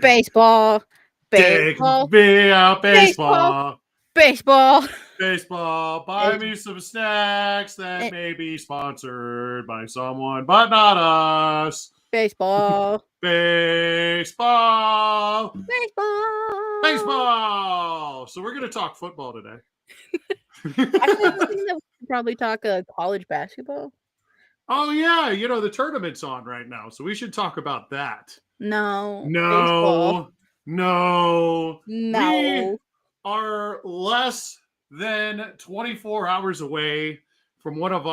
Baseball. Take Baseball. me out, Baseball. baseball. Baseball. Baseball. Buy me some snacks that Eh. may be sponsored by someone, but not us. Baseball. Baseball. Baseball. Baseball. So we're going to talk football today. Actually, I was thinking that we should probably talk college basketball. Oh, yeah. The tournament's on right now, so we should talk about that. No. No. Baseball. No. We No. are less than 24 hours away from one of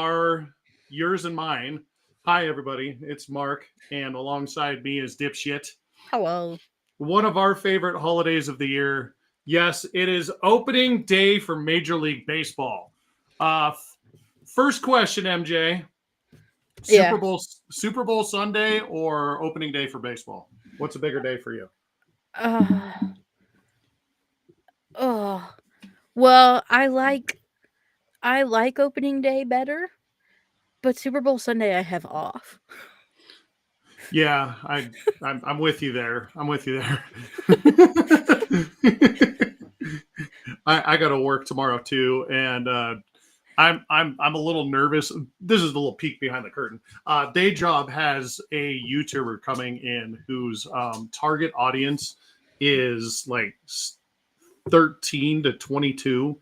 yours and mine. Hi, everybody. It's Mark, and alongside me is Dipshit. Hello. One of our favorite holidays of the year. Yes, it is opening day for Major League Baseball. First question, MJ. Yeah. Super Bowl Sunday or opening day for baseball? What's a bigger day for you? Well, I like opening day better, but Super Bowl Sunday I have off. Yeah, I'm with you there. I'm with you there. I got to work tomorrow too, and I'm a little nervous. This is a little peek behind the curtain. Day Job has a YouTuber coming in whose target audience is like 13 to 22.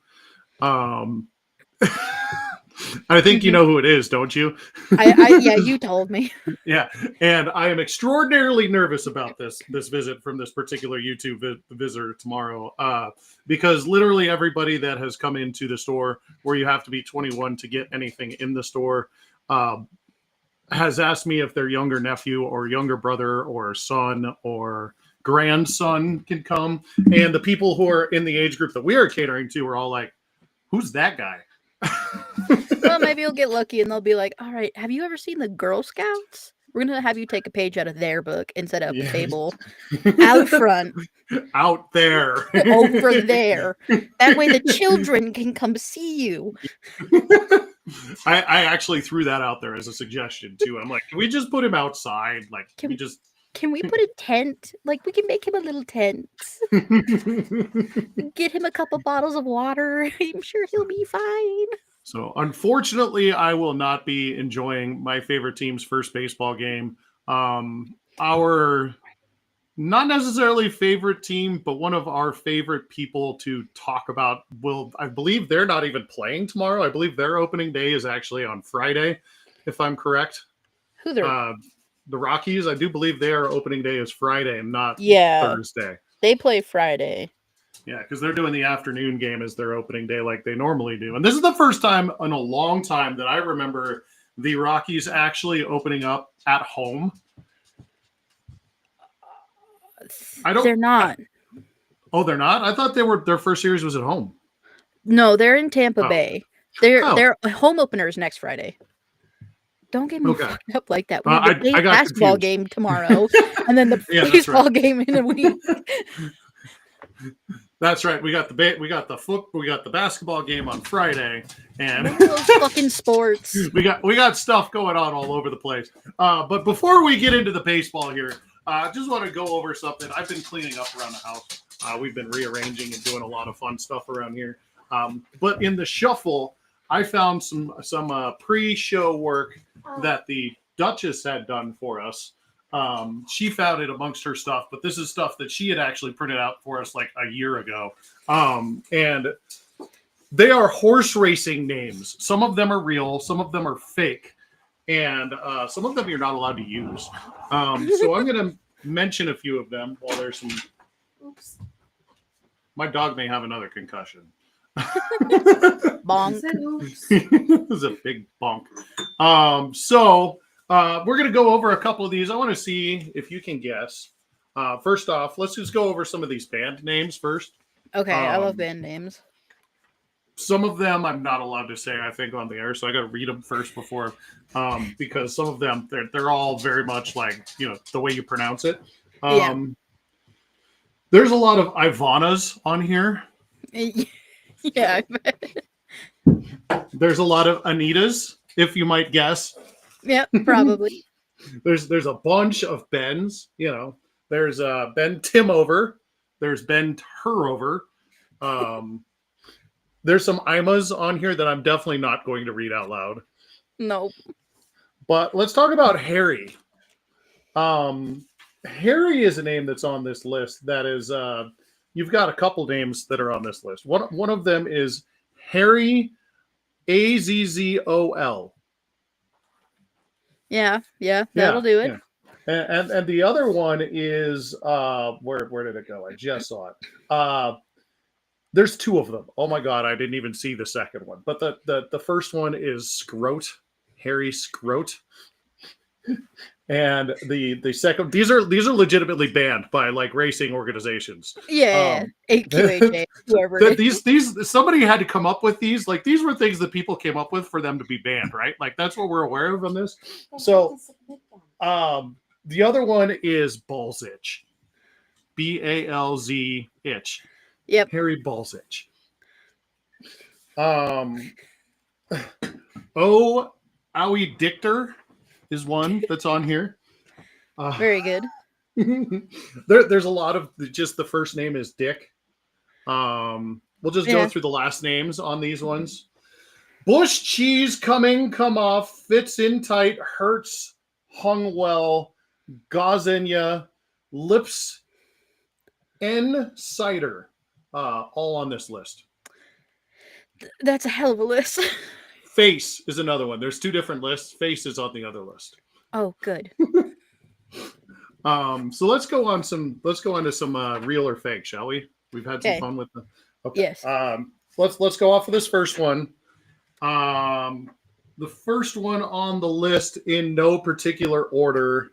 I think you know who it is, don't you? Yeah, you told me. Yeah, and I am extraordinarily nervous about this visit from this particular YouTube visitor tomorrow, because literally everybody that has come into the store where you have to be 21 to get anything in the store has asked me if their younger nephew or younger brother or son or grandson can come, and the people who are in the age group that we are catering to are all like, "Who's that guy?" Well, maybe you'll get lucky and they'll be like, all right, have you ever seen the Girl Scouts? We're going to have you take a page out of their book and set up a table out front. Out there. Over there. That way the children can come see you. I actually threw that out there as a suggestion too. I'm like, can we just put him outside? Like, Can we put a tent? Like, we can make him a little tent. Get him a couple bottles of water. I'm sure he'll be fine. So, unfortunately, I will not be enjoying my favorite team's first baseball game. Our not necessarily favorite team, but one of our favorite people to talk about I believe they're not even playing tomorrow. I believe their opening day is actually on Friday, if I'm correct. Who they're? The Rockies, I do believe their opening day is Friday and not Thursday. They play Friday. Yeah, because they're doing the afternoon game as their opening day like they normally do. And this is the first time in a long time that I remember the Rockies actually opening up at home. They're not. They're not? I thought their first series was at home. No, they're in Tampa Bay. Their home opener is next Friday. Don't get me fucked up like that. We have a basketball confused. Game tomorrow, and then the baseball game in a week. That's right. We got the basketball game on Friday, and those fucking sports. We got stuff going on all over the place. But before we get into the baseball here, I just want to go over something. I've been cleaning up around the house. We've been rearranging and doing a lot of fun stuff around here. But in the shuffle, I found some pre-show work that the Duchess had done for us. She found it amongst her stuff, but this is stuff that she had actually printed out for us like a year ago. And they are horse racing names. Some of them are real, some of them are fake, and some of them you're not allowed to use. So I'm going to mention a few of them while there's some. Oops. My dog may have another concussion. Bonk. This is a big bonk. So we're going to go over a couple of these. I want to see if you can guess. First off, let's just go over some of these band names first. Okay, I love band names. Some of them I'm not allowed to say, I think, on the air, so I got to read them first before, because some of them, they're all very much like, the way you pronounce it. There's a lot of Ivanas on here. Yeah, I bet. There's a lot of Anitas, if you might guess. Yep, probably. There's a bunch of Bens, There's Ben Timover. There's Ben Turover. There's some IMAs on here that I'm definitely not going to read out loud. Nope. But let's talk about Harry. Harry is a name that's on this list. That is, you've got a couple names that are on this list. One of them is Harry Azzol. Yeah, that'll do it. Yeah. And the other one is where did it go? I just saw it. There's two of them. Oh my god, I didn't even see the second one. But the first one is Scroat, Harry Scroat. And the second, these are legitimately banned by like racing organizations. Yeah, AQHA, whoever. These somebody had to come up with these. Like these were things that people came up with for them to be banned, right? Like that's what we're aware of on this. So, the other one is Balls Itch, BALZ itch. Yep. Harry Balls Itch. Oh, Owie Dictor is one that's on here. Very good. There's a lot of just the first name is Dick. We'll just go through the last names on these ones. Bush cheese coming, come off, fits in tight, hurts, hung well, Gazenia, lips, N cider, all on this list. That's a hell of a list. Face is another one. There's two different lists. Face is on the other list. Oh, good. So let's go on to some real or fake, shall we? We've had some fun with them. Okay. Yes. Let's go off of this first one. The first one on the list in no particular order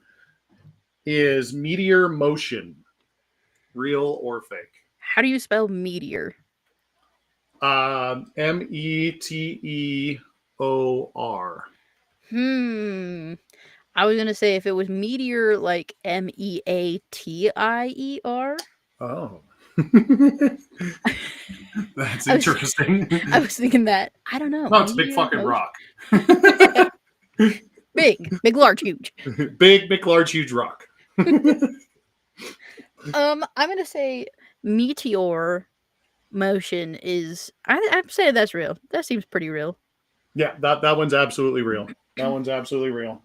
is Meteor Motion. Real or fake? How do you spell meteor? METEOR. I was gonna say if it was meteor like MEATIER. Oh. That's interesting. I was thinking that. I don't know. No, it's a big fucking rock. Big, large, huge. Big, large, huge rock. I'm gonna say meteor motion is. I'm saying that's real. That seems pretty real. Yeah, that one's absolutely real. That one's absolutely real.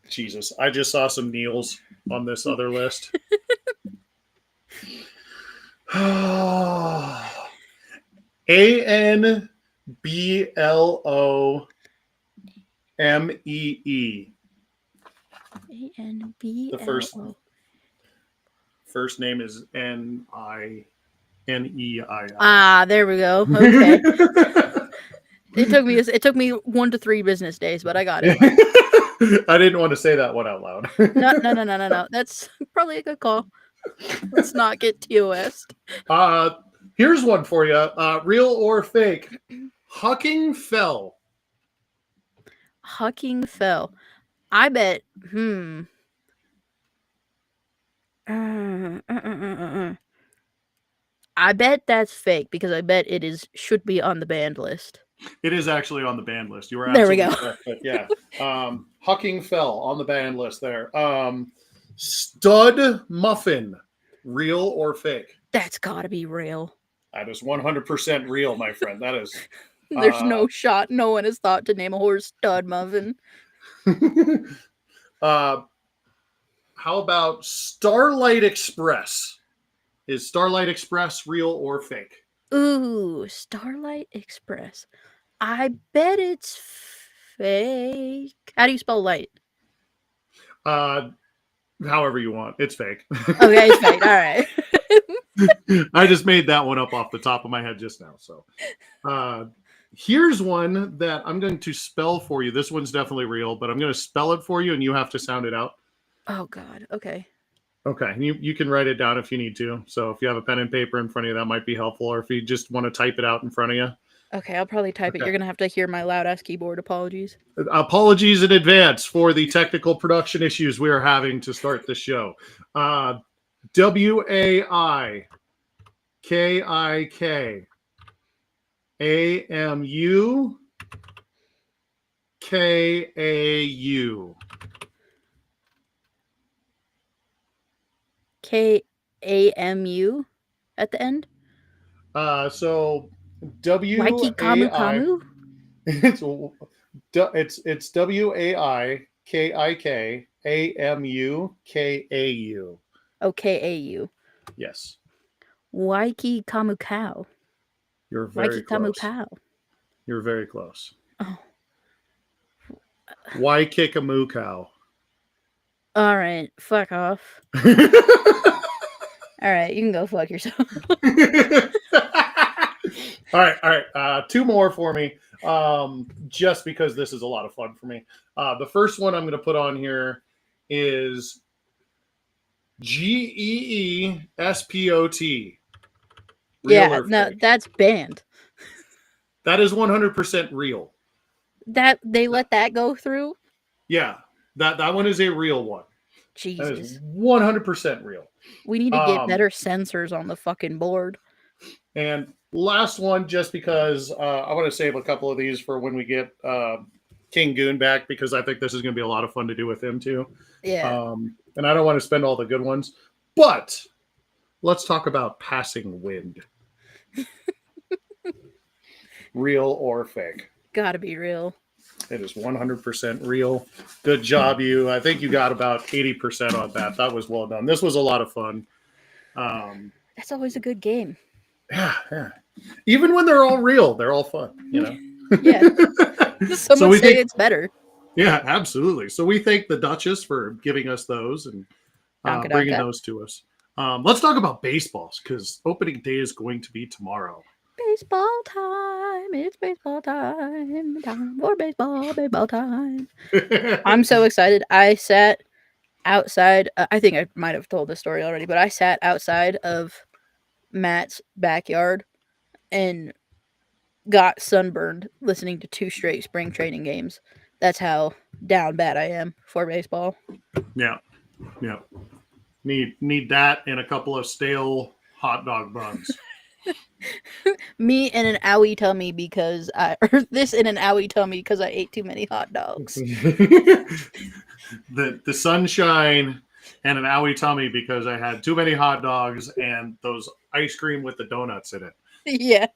Jesus, I just saw some Neils on this other list. ANBLOMEE. ANBLO. The first name is NINEII. Ah, there we go. Okay. It took me 1 to 3 business days, but I got it. I didn't want to say that one out loud. No. That's probably a good call. Let's not get TOS'd. Here's one for you. Real or fake? Hucking Fell. Hucking Fell. I bet. I bet that's fake because I bet it should be on the banned list. It is actually on the banned list. You were there we absolutely go. correct. Yeah. Hucking Fell on the banned list there. Stud Muffin. Real or fake? That's got to be real. That is 100% real, my friend. That is. There's no shot. No one has thought to name a horse Stud Muffin. How about Starlight Express? Is Starlight Express real or fake? Ooh, Starlight Express. I bet it's fake. How do you spell light? However you want. It's fake. Okay, it's fake. All right. I just made that one up off the top of my head just now. So here's one that I'm going to spell for you. This one's definitely real, but I'm going to spell it for you and you have to sound it out. Oh, God. Okay. Okay. You can write it down if you need to. So if you have a pen and paper in front of you, that might be helpful. Or if you just want to type it out in front of you. Okay, I'll probably type it. You're going to have to hear my loud-ass keyboard. Apologies. Apologies in advance for the technical production issues we are having to start the show. WAIKIKAMUKAU. YKAMU at the end? So Waiki Kamu WAI. Kamu? It's WAIKIKAMUKAU. Oh, KAU. Yes, Waiki Kamu Cow. you're Waiki very Kamu close. Pow. You're very close. Oh. Why kick a moo cow? All right. Fuck off. All right. You can go fuck yourself. All right. Two more for me, just because this is a lot of fun for me. The first one I'm going to put on here is GEESPOT. Real or No, fake? that's banned. That is 100% real. That they let that go through? Yeah, that one is a real one. Jesus. That is 100% real. We need to get better sensors on the fucking board. And last one, just because I want to save a couple of these for when we get King Goon back, because I think this is going to be a lot of fun to do with him too. Yeah. And I don't want to spend all the good ones, but let's talk about passing wind. Real or fake? Gotta be real. It is 100% real. Good job, you. I think you got about 80% on that. That was well done. This was a lot of fun. That's always a good game. Yeah. Even when they're all real, they're all fun, you know? Yeah. Some would say it's better. Yeah, absolutely. So we thank the Duchess for giving us those and bringing those to us. Let's talk about baseballs, because opening day is going to be tomorrow. Baseball time. It's baseball time. Time for baseball time. I'm so excited. I sat outside. I think I might have told this story already, but I sat outside of Matt's backyard and got sunburned listening to 2 straight spring training games. That's how down bad I am for baseball. Yeah. Need that and a couple of stale hot dog buns. Me and an owie tummy because this in an owie tummy because I ate too many hot dogs. the sunshine and an owie tummy because I had too many hot dogs and those ice cream with the donuts in it. Yeah.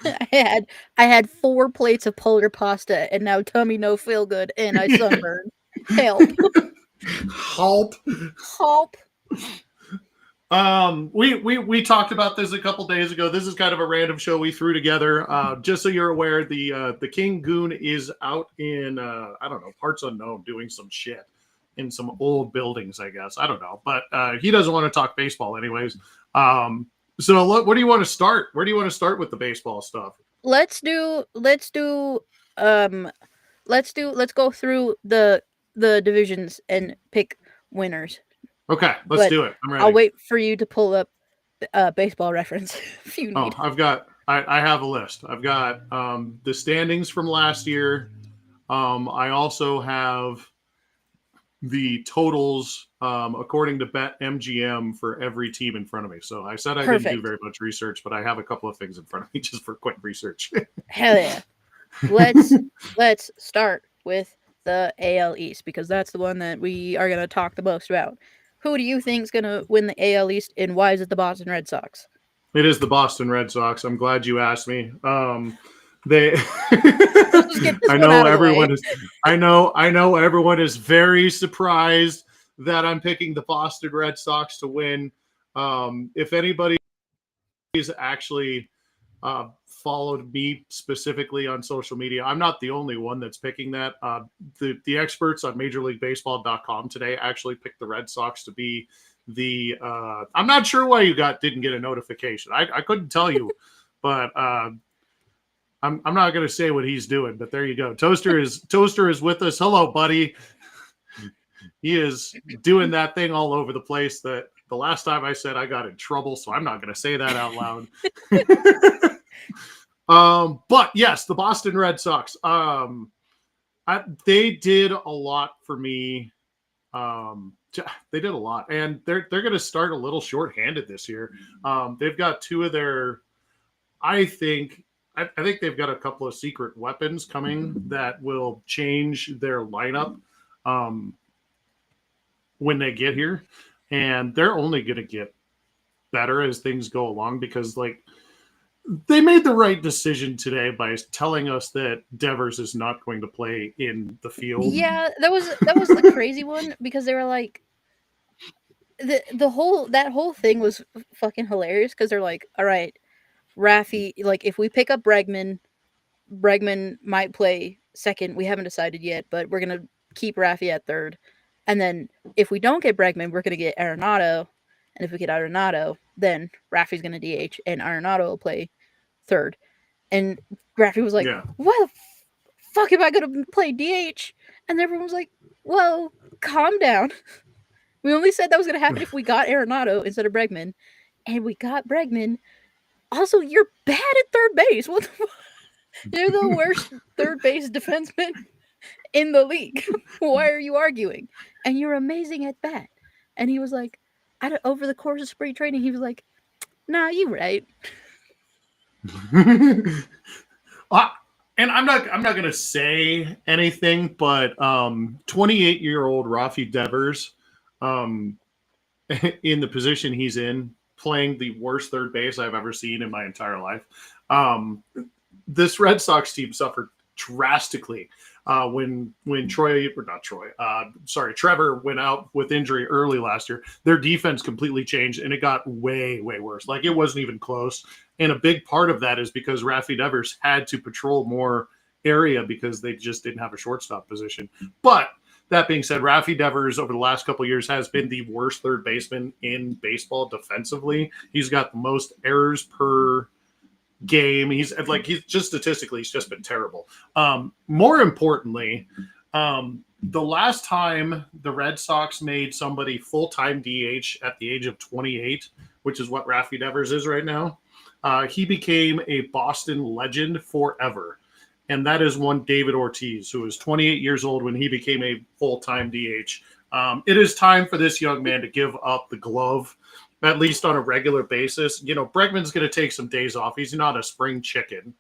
I had 4 plates of polar pasta and now tummy no feel good and I sunburned. Help. Help. We talked about this a couple days ago. This is kind of a random show we threw together. Just so you're aware, the King Goon is out in I don't know, parts unknown, doing some shit in some old buildings, I guess. I don't know, but he doesn't want to talk baseball anyways. So what do you want to start? Where do you want to start with the baseball stuff? Let's go through the divisions and pick winners. Okay, let's do it. I'm ready. I'll wait for you to pull up Baseball Reference if you need. I have a list. I've got the standings from last year. I also have the totals according to BetMGM for every team in front of me. So I said I didn't do very much research, but I have a couple of things in front of me just for quick research. Hell yeah. Let's start with the AL East, because that's the one that we are going to talk the most about. Who do you think is going to win the AL East, and why is it the Boston Red Sox? It is the Boston Red Sox. I'm glad you asked me. They I know everyone is very surprised that I'm picking the Boston Red Sox to win. If anybody is actually followed me specifically on social media, I'm not the only one that's picking that. The experts on MajorLeagueBaseball.com today actually picked the Red Sox to be the I'm not sure why you didn't get a notification. I couldn't tell you, but I'm not going to say what he's doing, but there you go. Toaster is with us. Hello, buddy. He is doing that thing all over the place that the last time I said I got in trouble, so I'm not going to say that out loud. But yes, the Boston Red Sox. They did a lot for me. They did a lot, and they're going to start a little shorthanded this year. They've got two of their, I think they've got a couple of secret weapons coming that will change their lineup when they get here. and they're only going to get better as things go along because like they made the right decision today by telling us that Devers is not going to play in the field. Yeah, that was the crazy one because they were like that whole thing was fucking hilarious because they're like, all right, Rafi, like if we pick up Bregman might play second. We haven't decided yet, but we're gonna keep Rafi at third. And then if we don't get Bregman, we're gonna get Arenado. And if we get Arenado, then Rafi's gonna DH and Arenado will play third. And Rafi was like, Yeah. "Why the fuck am I gonna play DH?" And everyone was like, "Whoa, calm down. We only said that was gonna happen if we got Arenado instead of Bregman, and we got Bregman. Also, you're bad at third base. What the fuck? You're the worst third base defenseman in the league. Why are you arguing? And you're amazing at bat." And he was like, over the course of spring training, he was like, "Nah, you right." And I'm not gonna say anything, but 28-year-old Rafi Devers, in the position he's in, playing the worst third base I've ever seen in my entire life. This Red Sox team suffered drastically when Trevor went out with injury early last year. Their defense completely changed, and it got way worse. Like it wasn't even close. And a big part of that is because Rafi Devers had to patrol more area because they just didn't have a shortstop position. But that being said, Rafi Devers over the last couple of years has been the worst third baseman in baseball defensively. He's got the most errors per game. He's just statistically, he's just been terrible. More importantly, the last time the Red Sox made somebody full-time DH at the age of 28, which is what Rafi Devers is right now, he became a Boston legend forever. And that is one David Ortiz, who was 28 years old when he became a full-time DH. It is time for this young man to give up the glove, at least on a regular basis. You know, Bregman's going to take some days off. He's not a spring chicken.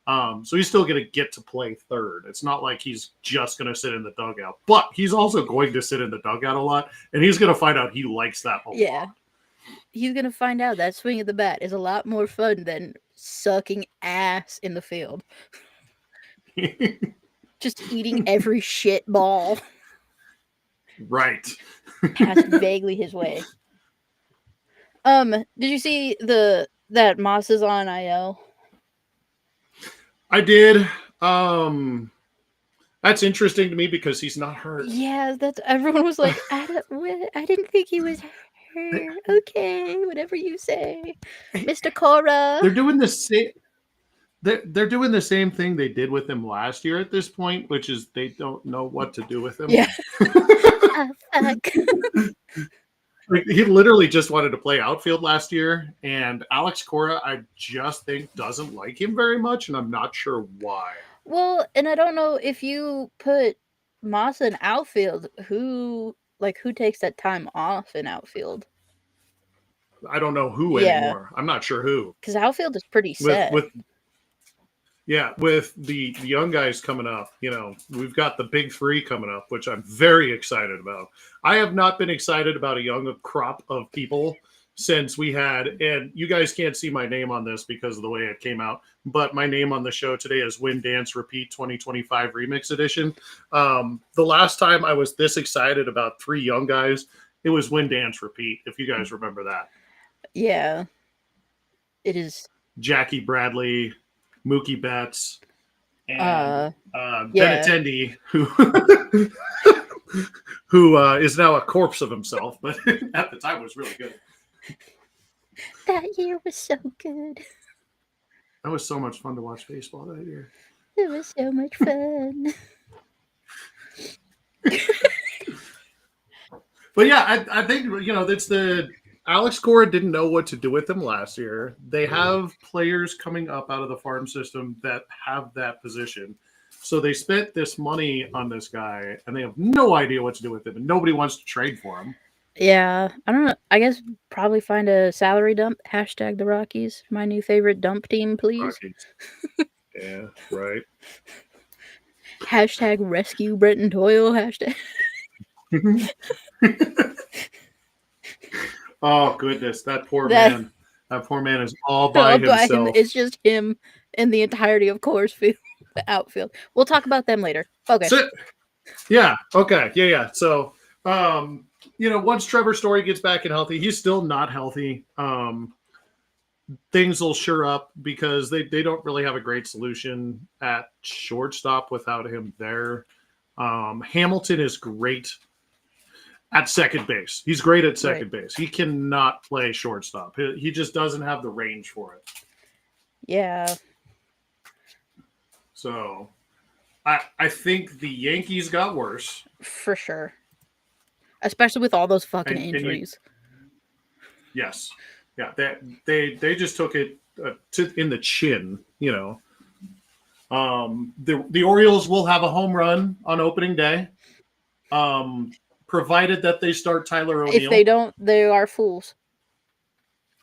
So he's still going to get to play third. It's not like he's just going to sit in the dugout. But he's also going to sit in the dugout a lot, and he's going to find out he likes that a lot. He's going to find out that swing of the bat is a lot more fun than sucking ass in the field. Just eating every shit ball. Right. Passed vaguely his way. Did you see that Moss is on IL? I did. That's interesting to me because he's not hurt. Yeah, everyone was like, I didn't think he was hurt. Okay, whatever you say, Mr. Cora. They're doing the same. They're doing the same thing they did with him last year at this point, which is they don't know what to do with him. Yeah. Fuck. Like, he literally just wanted to play outfield last year, and Alex Cora, I just think, doesn't like him very much, and I'm not sure why. Well, and I don't know if you put Moss in outfield, who takes that time off in outfield? I don't know who anymore. I'm not sure who. Because outfield is pretty set. With the young guys coming up, you know, we've got the big three coming up, which I'm very excited about. I have not been excited about a young crop of people since we had, and you guys can't see my name on this because of the way it came out, but my name on the show today is Win Dance Repeat 2025 Remix Edition. The last time I was this excited about three young guys, it was Win Dance Repeat, if you guys remember that. Yeah. It is. Jackie Bradley, Mookie Betts, and Benintendi, who is now a corpse of himself, but at the time was really good. That year was so good. That was so much fun to watch baseball that year. It was so much fun. But yeah, I think, you know, that's Alex Cora didn't know what to do with him last year. They have players coming up out of the farm system that have that position. So they spent this money on this guy, and they have no idea what to do with him, and nobody wants to trade for him. Yeah, I don't know. I guess probably find a salary dump. Hashtag the Rockies. My new favorite dump team, please. Yeah, right. Hashtag rescue Brenton Doyle. Hashtag. Oh goodness, that poor That man. That poor man is all by all by him. himself. It's just him and the entirety of Coors Field, the outfield. We'll talk about them later. Okay. So, yeah. Okay. Yeah. Yeah. So, once Trevor Story gets back and healthy, he's still not healthy. Things will sure up because they don't really have a great solution at shortstop without him there. Hamilton is great at second base. He's great at second base. He cannot play shortstop. He just doesn't have the range for it. Yeah. So I think the Yankees got worse. For sure. Especially with all those fucking injuries. Yes. Yeah, they just took it in the chin, The Orioles will have a home run on opening day, provided that they start Tyler O'Neill. If they don't, they are fools.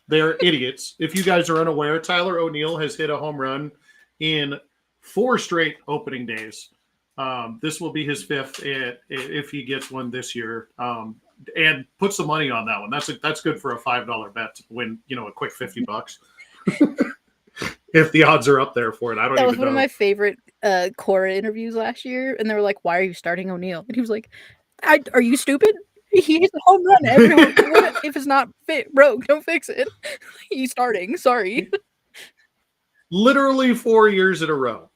They're idiots. If you guys are unaware, Tyler O'Neill has hit a home run in 4 straight opening days. This will be his 5th if he gets one this year. And put some money on that one. That's good for a $5 bet to win, a quick $50. If the odds are up there for it. I don't even know. That was one of my favorite Cora interviews last year, and they were like, "Why are you starting O'Neill?" And he was like, "Are you stupid? He hits a home run everyone. If it's not broke, don't fix it. He's starting. Sorry." Literally 4 years in a row.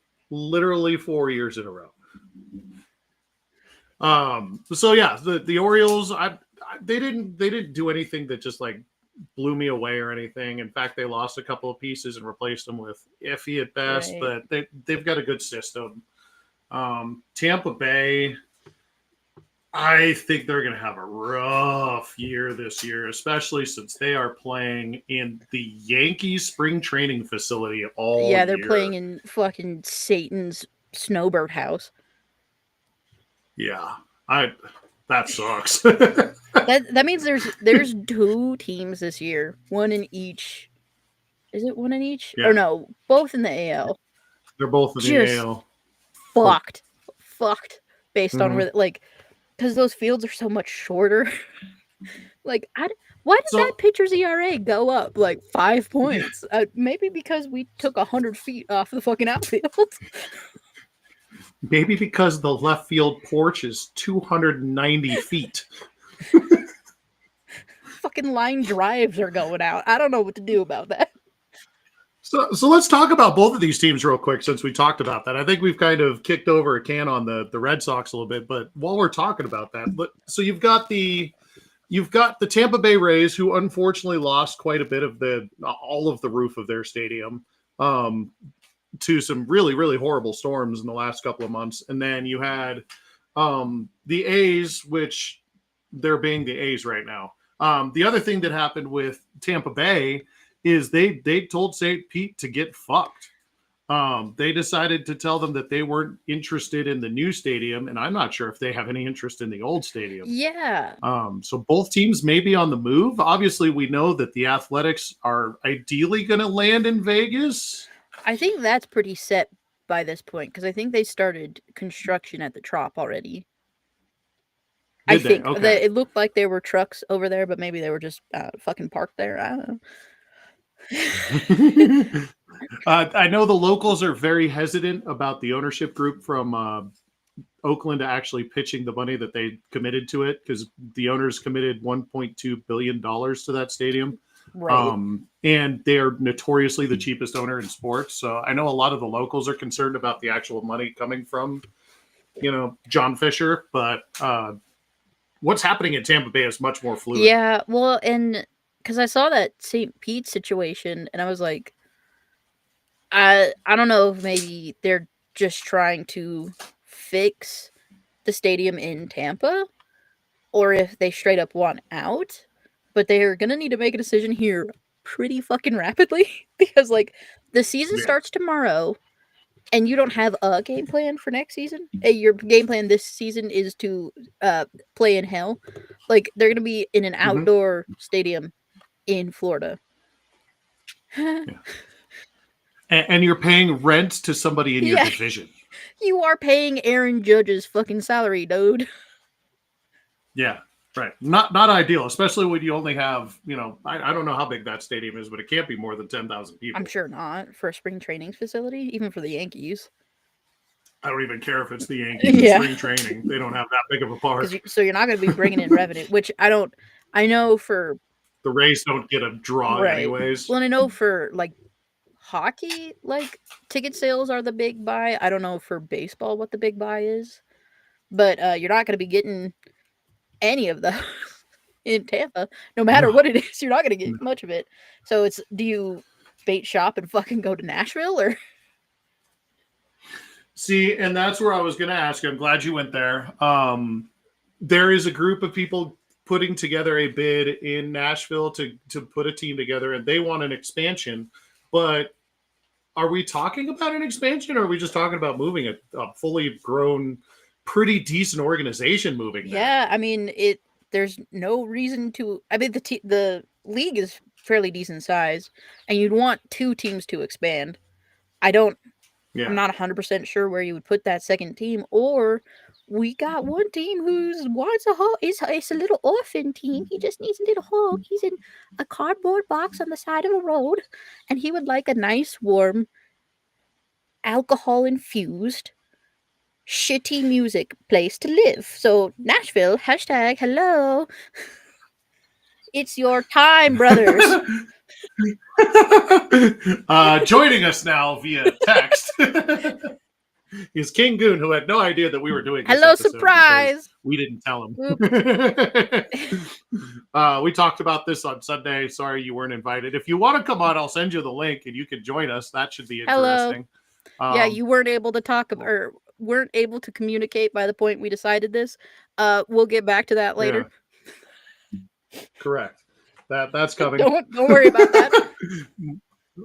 So yeah, the Orioles, they didn't do anything that just like blew me away or anything. In fact, they lost a couple of pieces and replaced them with iffy at best, but they've got a good system. Tampa Bay, I think they're going to have a rough year this year, especially since they are playing in the Yankees spring training facility all year. Yeah, they're playing in fucking Satan's snowbird house. Yeah, that sucks. that means there's 2 teams this year, one in each. Is it one in each? Yeah. Or no, both in the AL. They're both in the AL. Fucked based on where because those fields are so much shorter. Why did that pitcher's ERA go up 5 points? Maybe because we took 100 feet off the fucking outfield. Maybe because the left field porch is 290 feet. Fucking line drives are going out. I don't know what to do about that. So let's talk about both of these teams real quick since we talked about that. I think we've kind of kicked over a can on the Red Sox a little bit, but while we're talking about that, so you've got the Tampa Bay Rays, who unfortunately lost quite a bit of all of the roof of their stadium to some really, really horrible storms in the last couple of months. And then you had the A's, which they're being the A's right now. The other thing that happened with Tampa Bay is they told St. Pete to get fucked. They decided to tell them that they weren't interested in the new stadium, and I'm not sure if they have any interest in the old stadium. Yeah. So both teams may be on the move. Obviously, we know that the Athletics are ideally going to land in Vegas. I think that's pretty set by this point because I think they started construction at the Trop already. I think it looked like there were trucks over there, but maybe they were just fucking parked there. I don't know. I know the locals are very hesitant about the ownership group from Oakland actually pitching the money that they committed to it because the owners committed $1.2 billion to that stadium. Right. And they're notoriously the cheapest owner in sports. So I know a lot of the locals are concerned about the actual money coming from, John Fisher, but what's happening in Tampa Bay is much more fluid. Yeah, well, and because I saw that St. Pete situation, and I was like, I don't know if maybe they're just trying to fix the stadium in Tampa, or if they straight up want out. But they're gonna need to make a decision here pretty fucking rapidly because the season starts tomorrow. And you don't have a game plan for next season? Your game plan this season is to play in hell. They're going to be in an outdoor stadium in Florida. And you're paying rent to somebody in your division. You are paying Aaron Judge's fucking salary, dude. Yeah. Right. Not ideal, especially when you only have, I don't know how big that stadium is, but it can't be more than 10,000 I'm people. sure not for a spring training facility, even for the Yankees. I don't even care if it's the Yankees. It's Yeah, spring training. They don't have that big of a because park. so you're not going to be bringing in revenue, which I don't. I know for The Rays don't get a draw right. anyways. Well, and I know for like hockey, like ticket sales are the big buy. I don't know for baseball what the big buy is, but you're not going to be getting any of those in Tampa, no matter No. what it is. You're not going to get much of it. So it's do you bait shop and fucking go to Nashville or? See, and that's where I was going to ask you. I'm glad you went there. There is a group of people putting together a bid in Nashville to put a team together, and they want an expansion. But are we talking about an expansion, or are we just talking about moving a fully grown, pretty decent organization moving there? Yeah, I mean it. There's no reason to. I mean the league is fairly decent size, and you'd want two teams to expand. I don't. I'm Yeah. not 100% sure where you would put that second team, or we got one team who's wants a home. It's a little orphan team. He just needs a little home. He's in a cardboard box on the side of a road, and he would like a nice, warm, alcohol infused, shitty music place to live. So Nashville hashtag hello. It's your time, brothers. Joining us now via text is King Goon, who had no idea that we were doing this Hello, episode because surprise. we didn't tell him. Oops. We talked about this on Sunday. Sorry you weren't invited. If you want to come on, I'll send you the link and you can join us. That should be Hello. interesting. Yeah, you weren't able to talk or weren't able to communicate by the point we decided this. We'll get back to that later. Yeah. Correct. That's coming. Don't worry about that.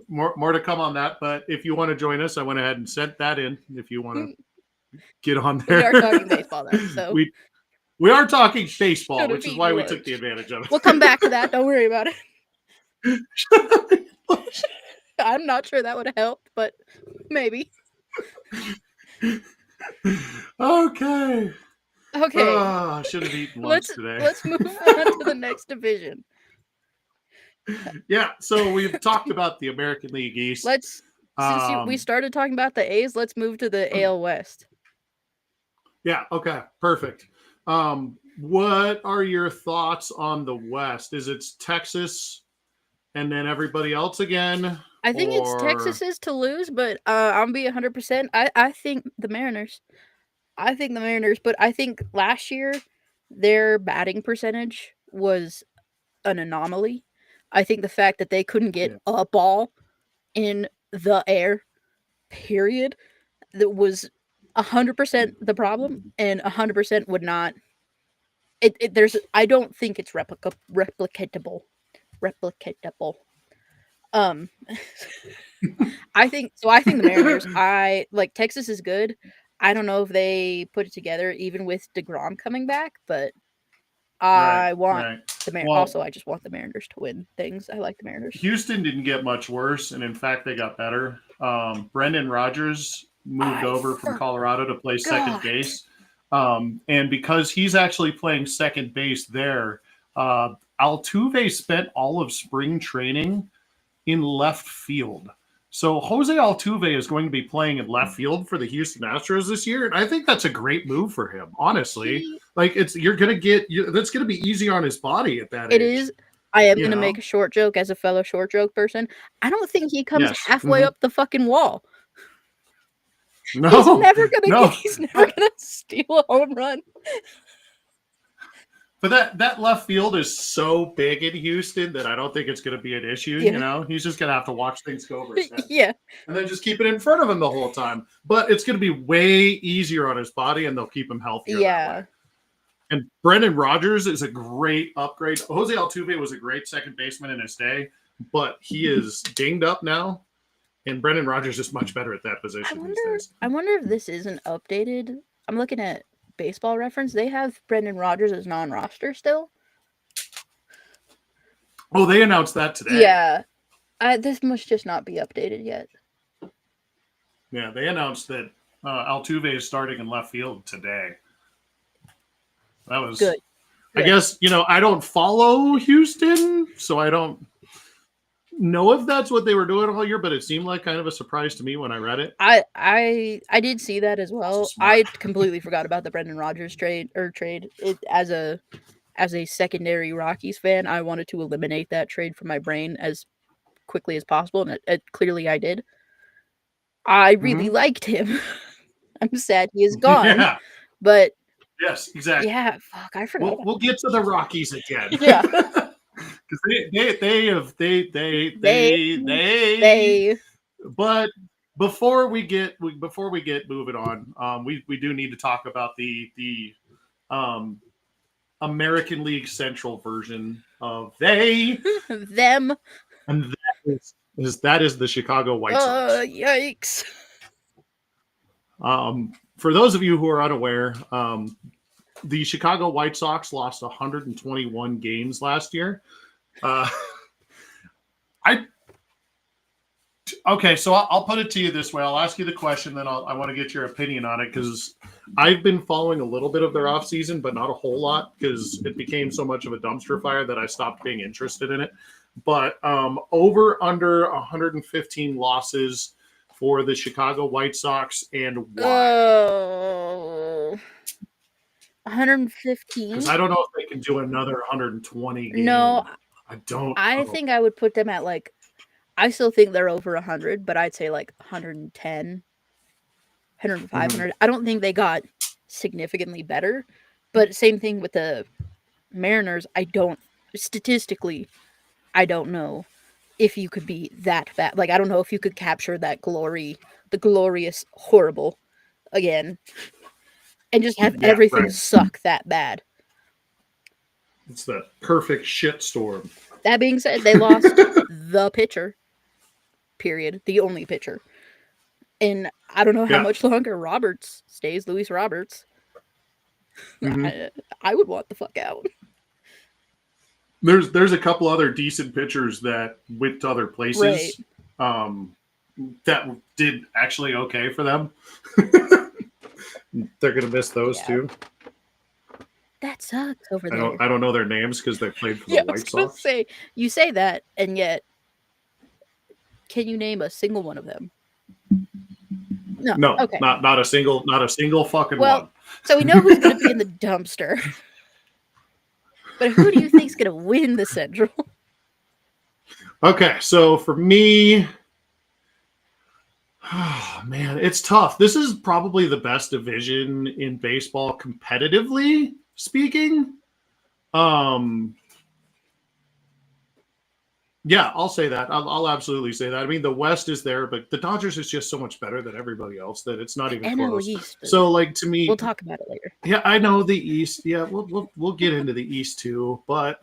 More to come on that. But if you want to join us, I went ahead and sent that in. If you want to get on there, We are talking baseball though, so we are talking baseball, Should've which is eaten why we lunch. took the advantage of it. We'll come back to that. Don't worry about it. I'm not sure that would have helped, but maybe. Okay. Okay. I should have eaten lunch today. Let's move on to the next division. Yeah, so we've talked about the American League East. We started talking about the A's, let's move to the AL West. Yeah, okay, perfect. What are your thoughts on the West? Is it Texas and then everybody else again? I think it's Texas's to lose, but I'll be 100%. I think the Mariners. But I think last year their batting percentage was an anomaly. I think the fact that they couldn't get a ball in the air, period, that was 100% the problem, and 100% would not. I don't think it's replicatable. I think the Mariners. I like Texas is good. I don't know if they put it together even with DeGrom coming back, but I want the Mariners. Also, I just want the Mariners to win things. I like the Mariners. Houston didn't get much worse, and in fact, they got better. Brendan Rodgers moved over from Colorado to play second base. And because he's actually playing second base there, Altuve spent all of spring training in left field. So Jose Altuve is going to be playing in left field for the Houston Astros this year, and I think that's a great move for him. Honestly, that's going to be easier on his body at that age. It is. I am going to make a short joke as a fellow short joke person. I don't think he comes halfway up the fucking wall. No, he's never gonna steal a home run. But that left field is so big in Houston that I don't think it's going to be an issue. Yeah. He's just going to have to watch things go over his head. Yeah. And then just keep it in front of him the whole time. But it's going to be way easier on his body, and they'll keep him healthier that way. And Brendan Rodgers is a great upgrade. Jose Altuve was a great second baseman in his day, but he is dinged up now. And Brendan Rodgers is much better at that position these days. I wonder if this isn't updated. I'm looking at Baseball Reference. They have Brendan Rodgers as non-roster still. Oh, they announced that today. Yeah. This must just not be updated yet. Yeah, they announced that Altuve is starting in left field today. That was good. I guess, I don't follow Houston, so I don't know if that's what they were doing all year, but it seemed like kind of a surprise to me when I read it. I did see that as Also well. smart. I completely forgot about the Brendan Rodgers trade. As a secondary Rockies fan, I wanted to eliminate that trade from my brain as quickly as possible, and clearly I did. I really liked him. I'm sad he is gone, Yeah. but Yes, exactly. yeah, fuck, I forgot about We'll get to the Rockies again. yeah. Because They but before we get moving on, we do need to talk about the um American League Central version of them. and that is the Chicago White Sox. Yikes. For those of you who are unaware, the Chicago White Sox lost 121 games last year. Okay, so I'll put it to you this way. I'll ask you the question, then I want to get your opinion on it because I've been following a little bit of their offseason, but not a whole lot because it became so much of a dumpster fire that I stopped being interested in it. But over under 115 losses for the Chicago White Sox, and why? 115? Because I don't know if they can do another 120 game. No, I don't I think I would put them at I still think they're over 100, but I'd say 110, 105, 100. I don't think they got significantly better, but same thing with the Mariners. Statistically, I don't know if you could be that bad. I don't know if you could capture that glory, the glorious horrible again, and just have everything suck that bad. It's the perfect shitstorm. That being said, they lost the pitcher. Period. The only pitcher. And I don't know how much longer Roberts stays, Luis Roberts. I would want the fuck out. There's a couple other decent pitchers that went to other places that did actually okay for them. They're going to miss those too. That sucks over there. I don't know their names because they played for the White Sox. You say that, and yet, can you name a single one of them? No. Okay. Not a single fucking one. So we know who's going to be in the dumpster. But who do you think's going to win the Central? Okay, so for me, oh man, it's tough. This is probably the best division in baseball competitively speaking. Yeah, I'll say that. I'll absolutely say that. I mean, the West is there, but the Dodgers is just so much better than everybody else that it's not even close. East, so, to me, we'll talk about it later. Yeah, I know the East. Yeah, we'll get into the East too, but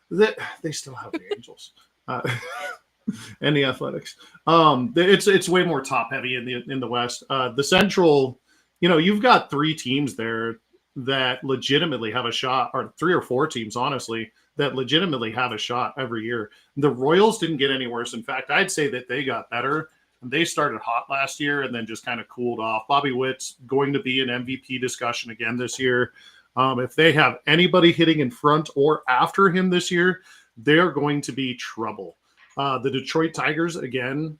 they still have the Angels and the Athletics. It's way more top heavy in the West. The Central, you've got three teams there that legitimately have a shot, or three or four teams, honestly, that legitimately have a shot every year. The Royals didn't get any worse. In fact, I'd say that they got better. They started hot last year and then just kind of cooled off. Bobby Witt's going to be an MVP discussion again this year. If they have anybody hitting in front or after him this year, they're going to be trouble. The Detroit Tigers, again,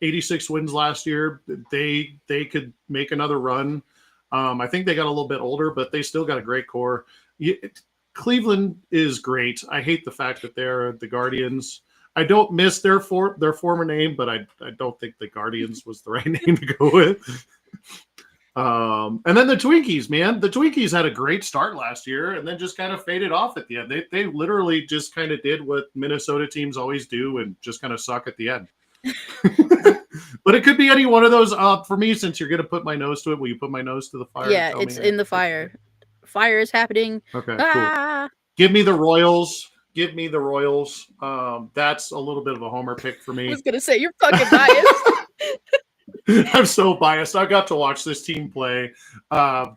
86 wins last year. They could make another run. I think they got a little bit older, but they still got a great core. Cleveland is great. I hate the fact that they're the Guardians. I don't miss their former name, but I don't think the Guardians was the right name to go with. And then the Twinkies, man. The Twinkies had a great start last year and then just kind of faded off at the end. They literally just kind of did what Minnesota teams always do and just kind of suck at the end. But it could be any one of those. For me, since you're going to put my nose to it, will you put my nose to the fire? Yeah, it's in the fire. Fire is happening. Okay, cool. Give me the Royals. That's a little bit of a homer pick for me. I was going to say, you're fucking biased. I'm so biased. I got to watch this team play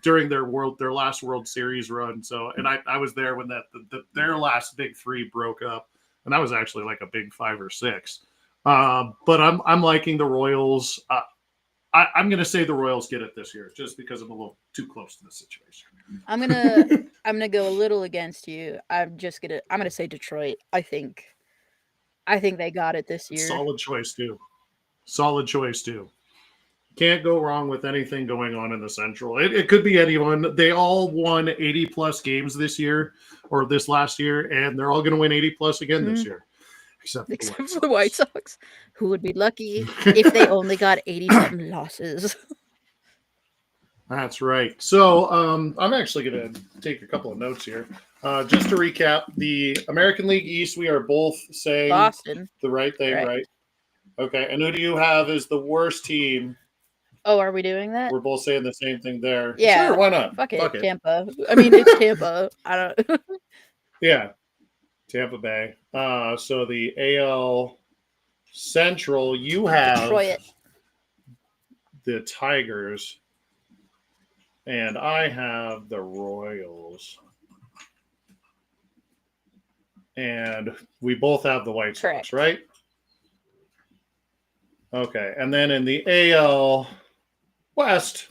during their last World Series run. And I was there when their last big three broke up, and that was actually like a big 5 or 6. But I'm liking the Royals. I'm going to say the Royals get it this year, just because I'm a little too close to the situation. I'm gonna go a little against you. I'm gonna say Detroit. I think they got it this year. Solid choice too. Solid choice too. Can't go wrong with anything going on in the Central. It could be anyone. They all won 80 plus games this year or this last year, and they're all going to win 80 plus again this year, except for the White Sox, who would be lucky if they only got 80-something losses. That's right. So I'm actually going to take a couple of notes here. Just to recap, the American League East, we are both saying Boston. the right thing, right? Okay. And who do you have as the worst team? Oh, are we doing that? We're both saying the same thing there. Yeah. Sure, why not? Fuck it. Tampa. I mean, it's Tampa. I don't. Yeah. Tampa Bay. So the AL Central, you have Detroit. The Tigers, and I have the Royals. And we both have the White Sox, right? Okay. And then in the AL West,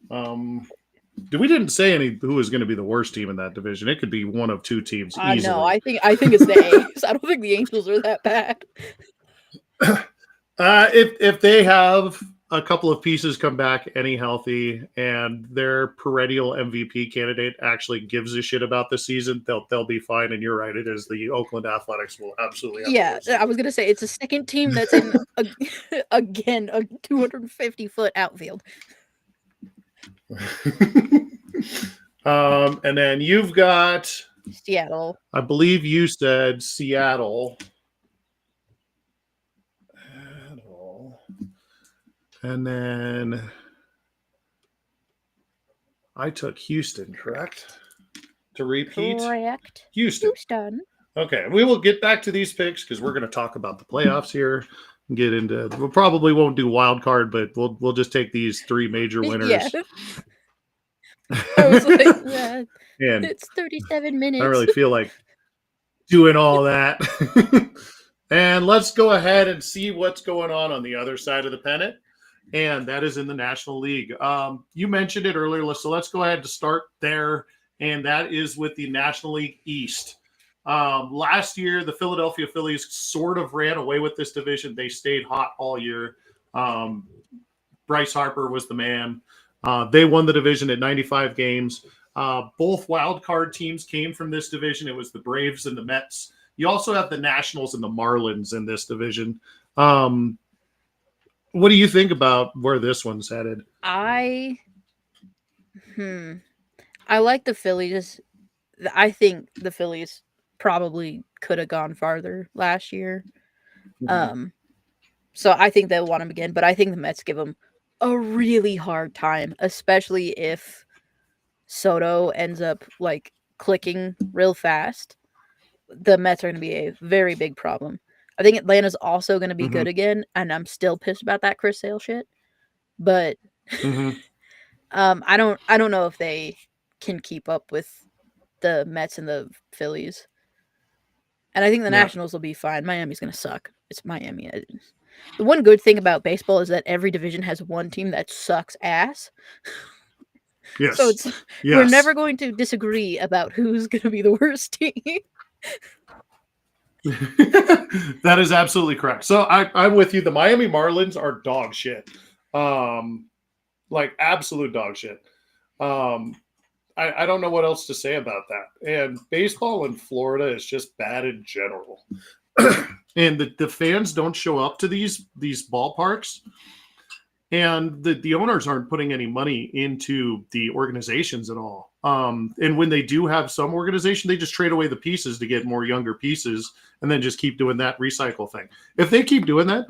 we didn't say who was going to be the worst team in that division. It could be one of two teams easily. No, I think it's the A's. I don't think the Angels are that bad. If they have a couple of pieces come back any healthy and their perennial MVP candidate actually gives a shit about the season, they'll be fine. And you're right, it is the Oakland Athletics will absolutely have I was gonna say it's a second team that's in again a 250-foot outfield. And then you've got Seattle. I believe you said Seattle. And then I took Houston, correct? To repeat? Correct. Houston. Okay, we will get back to these picks because we're going to talk about the playoffs here. Get into. We probably won't do wild card, but we'll just take these three major winners. Yeah. I was like, yeah, and it's 37 minutes. I don't really feel like doing all that. And let's go ahead and see what's going on the other side of the pennant. And that is in the National League. You mentioned it earlier, so let's go ahead to start there. And that is with the National League East. Last year, the Philadelphia Phillies sort of ran away with this division. They stayed hot all year. Bryce Harper was the man. They won the division at 95 games. Both wild card teams came from this division. It was the Braves and the Mets. You also have the Nationals and the Marlins in this division. What do you think about where this one's headed? I like the Phillies. I think the Phillies probably could have gone farther last year. Mm-hmm. So I think they'll want them again, but I think the Mets give them a really hard time, especially if Soto ends up like clicking real fast. The Mets are going to be a very big problem. I think Atlanta's also going to be good again, and I'm still pissed about that Chris Sale shit. But I don't know if they can keep up with the Mets and the Phillies. And I think the Nationals will be fine. Miami's going to suck. It's Miami. The one good thing about baseball is that every division has one team that sucks ass. Yes. So we're never going to disagree about who's going to be the worst team. That is absolutely correct. So I'm with you. The Miami Marlins are dog shit. Like absolute dog shit. I don't know what else to say about that. And baseball in Florida is just bad in general. And the fans don't show up to these ballparks. And the owners aren't putting any money into the organizations at all. And when they do have some organization, they just trade away the pieces to get more younger pieces and then just keep doing that recycle thing. If they keep doing that,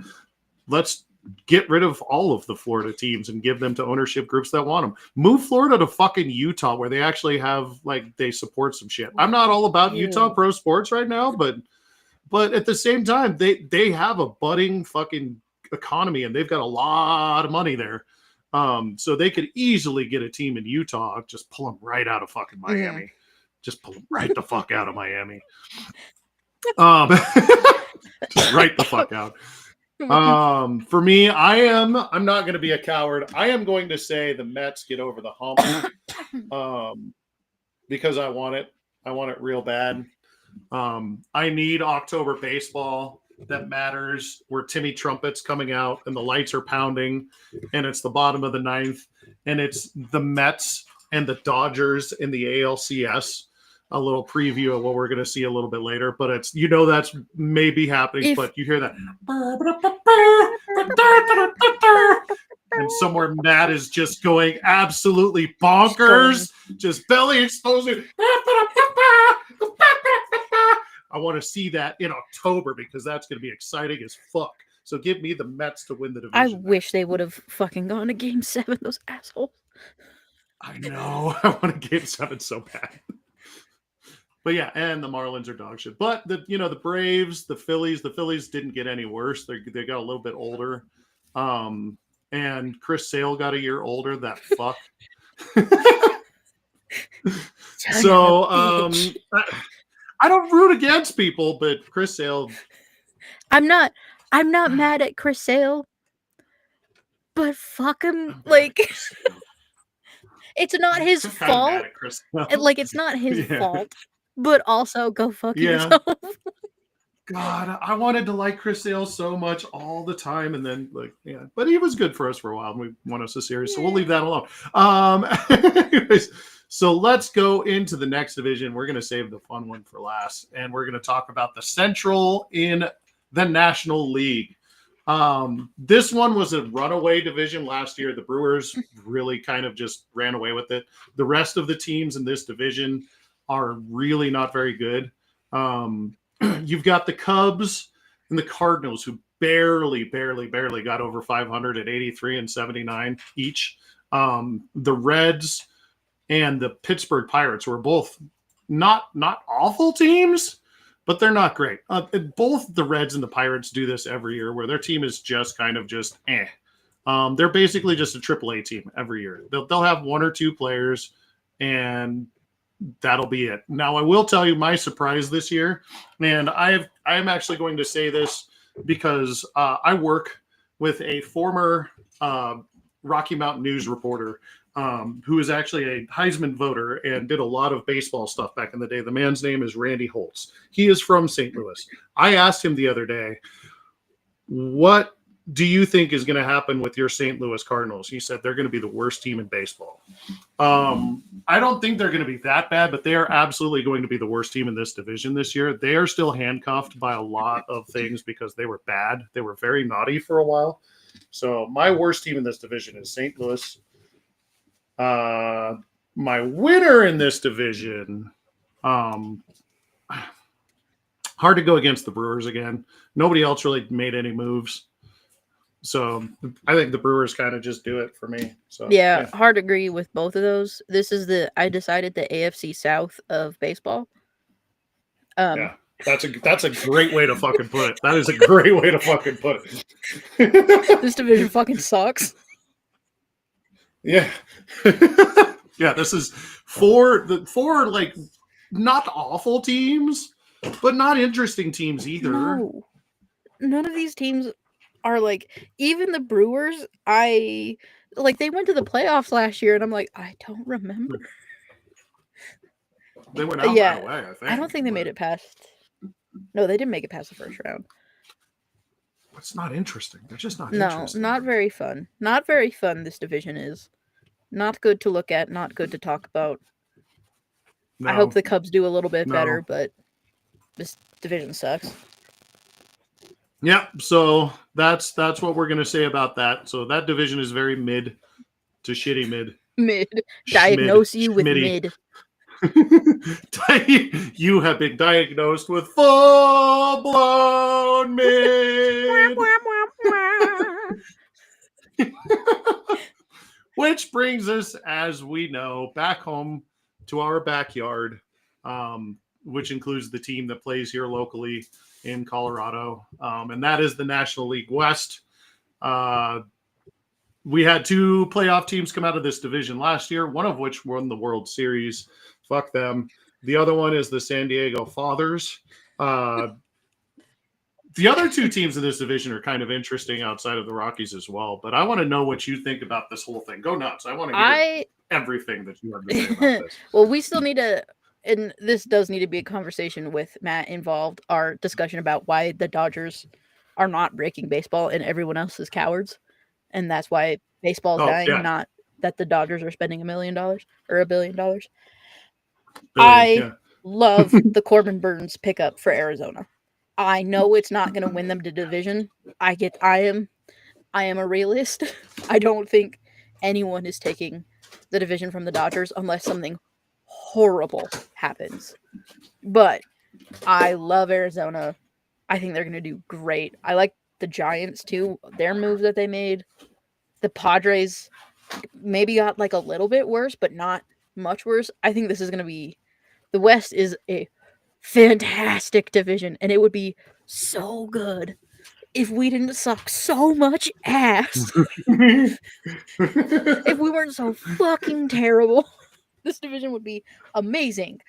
let's get rid of all of the Florida teams and give them to ownership groups that want them. Move Florida to fucking Utah where they actually have, like, they support some shit. I'm not all about Utah pro sports right now, but at the same time, they have a budding fucking economy and they've got a lot of money there. So they could easily get a team in Utah, just pull them right out of fucking Miami. Just pull them right the fuck out of Miami. Just right the fuck out. For me, I'm not going to be a coward. I am going to say the Mets get over the hump. Because I want it. I want it real bad. I need October baseball that matters, where Timmy Trumpet's coming out and the lights are pounding, and it's the bottom of the ninth, and it's the Mets and the Dodgers in the ALCS. A little preview of what we're going to see a little bit later, but it's that's maybe happening. But you hear that, and somewhere Matt is just going absolutely bonkers, just belly exploding. I want to see that in October because that's going to be exciting as fuck. So give me the Mets to win the division. I wish they would have fucking gone to Game 7, those assholes. I know. I want a Game 7 so bad. But yeah, and the Marlins are dog shit. But the Braves, the Phillies didn't get any worse. They got a little bit older. And Chris Sale got a year older, that fuck. So I don't root against people, but Chris Sale. I'm not mad at Chris Sale, but fuck him. Like, it's not his fault. Like, it's not his fault, but also go fuck yourself. God, I wanted to like Chris Sale so much all the time, and then but he was good for us for a while, and we won us a series, so we'll leave that alone. Anyways, so let's go into the next division. We're going to save the fun one for last, and we're going to talk about the Central in the National League. This one was a runaway division last year. The Brewers really kind of just ran away with it. The rest of the teams in this division are really not very good. You've got the Cubs and the Cardinals, who barely got over 500 at 83 and 79 each. The Reds and the Pittsburgh Pirates were both not awful teams, but they're not great. Both the Reds and the Pirates do this every year, where their team is just kind of just eh. They're basically just a AAA team every year. They'll have one or two players, and that'll be it. Now, I will tell you my surprise this year, and I'm actually going to say this because I work with a former Rocky Mountain News reporter who is actually a Heisman voter and did a lot of baseball stuff back in the day. The man's name is Randy Holtz. He is from St. Louis. I asked him the other day, what do you think is going to happen with your St. Louis Cardinals? He said they're going to be the worst team in baseball. I don't think they're going to be that bad, but they are absolutely going to be the worst team in this division this year. They are still handcuffed by a lot of things because they were bad. They were very naughty for a while. So my worst team in this division is St. Louis. My winner in this division, hard to go against the Brewers again. Nobody else really made any moves. So I think the Brewers kind of just do it for me. So yeah, hard to agree with both of those. I decided the AFC South of baseball. Yeah, that's a great way to fucking put it. That is a great way to fucking put it. This division fucking sucks. Yeah. Yeah, this is four like not awful teams, but not interesting teams either. No. None of these teams are like, even the Brewers, they went to the playoffs last year, and I'm like, I don't remember. They went out that way, I think. I don't think they made it past. No, they didn't make it past the first round. It's not interesting. They're just not interesting. No, not very fun. Not very fun, this division is. Not good to look at, not good to talk about. No, I hope the Cubs do a little bit better, but this division sucks. Yeah, so that's what we're going to say about that. So that division is very mid to shitty mid. Mid. Diagnose you with mid. You have been diagnosed with full-blown mid. Which brings us, as we know, back home to our backyard, which includes the team that plays here locally in Colorado, and that is the National League West. We had two playoff teams come out of this division last year, one of which won the World Series. Fuck them. The other one is the San Diego Fathers. The other two teams in this division are kind of interesting outside of the Rockies as well. But I want to know what you think about this whole thing. Go nuts! I want to hear everything that you have to say about this. Well, we still need to, and this does need to be a conversation with Matt involved. Our discussion about why the Dodgers are not breaking baseball and everyone else is cowards, and that's why baseball is Oh, dying. yeah. Not that the Dodgers are spending $1 million or $1 billion. Billion, I yeah. love the Corbin Burns pickup for Arizona. I know it's not going to win them the division. I am a realist. I don't think anyone is taking the division from the Dodgers unless something horrible happens. But I love Arizona. I think they're going to do great. I like the Giants too. Their move that they made. The Padres maybe got like a little bit worse, but not much worse. I think this is going to be, the West is a fantastic division, and it would be so good if we didn't suck so much ass. If we weren't so fucking terrible, this division would be amazing.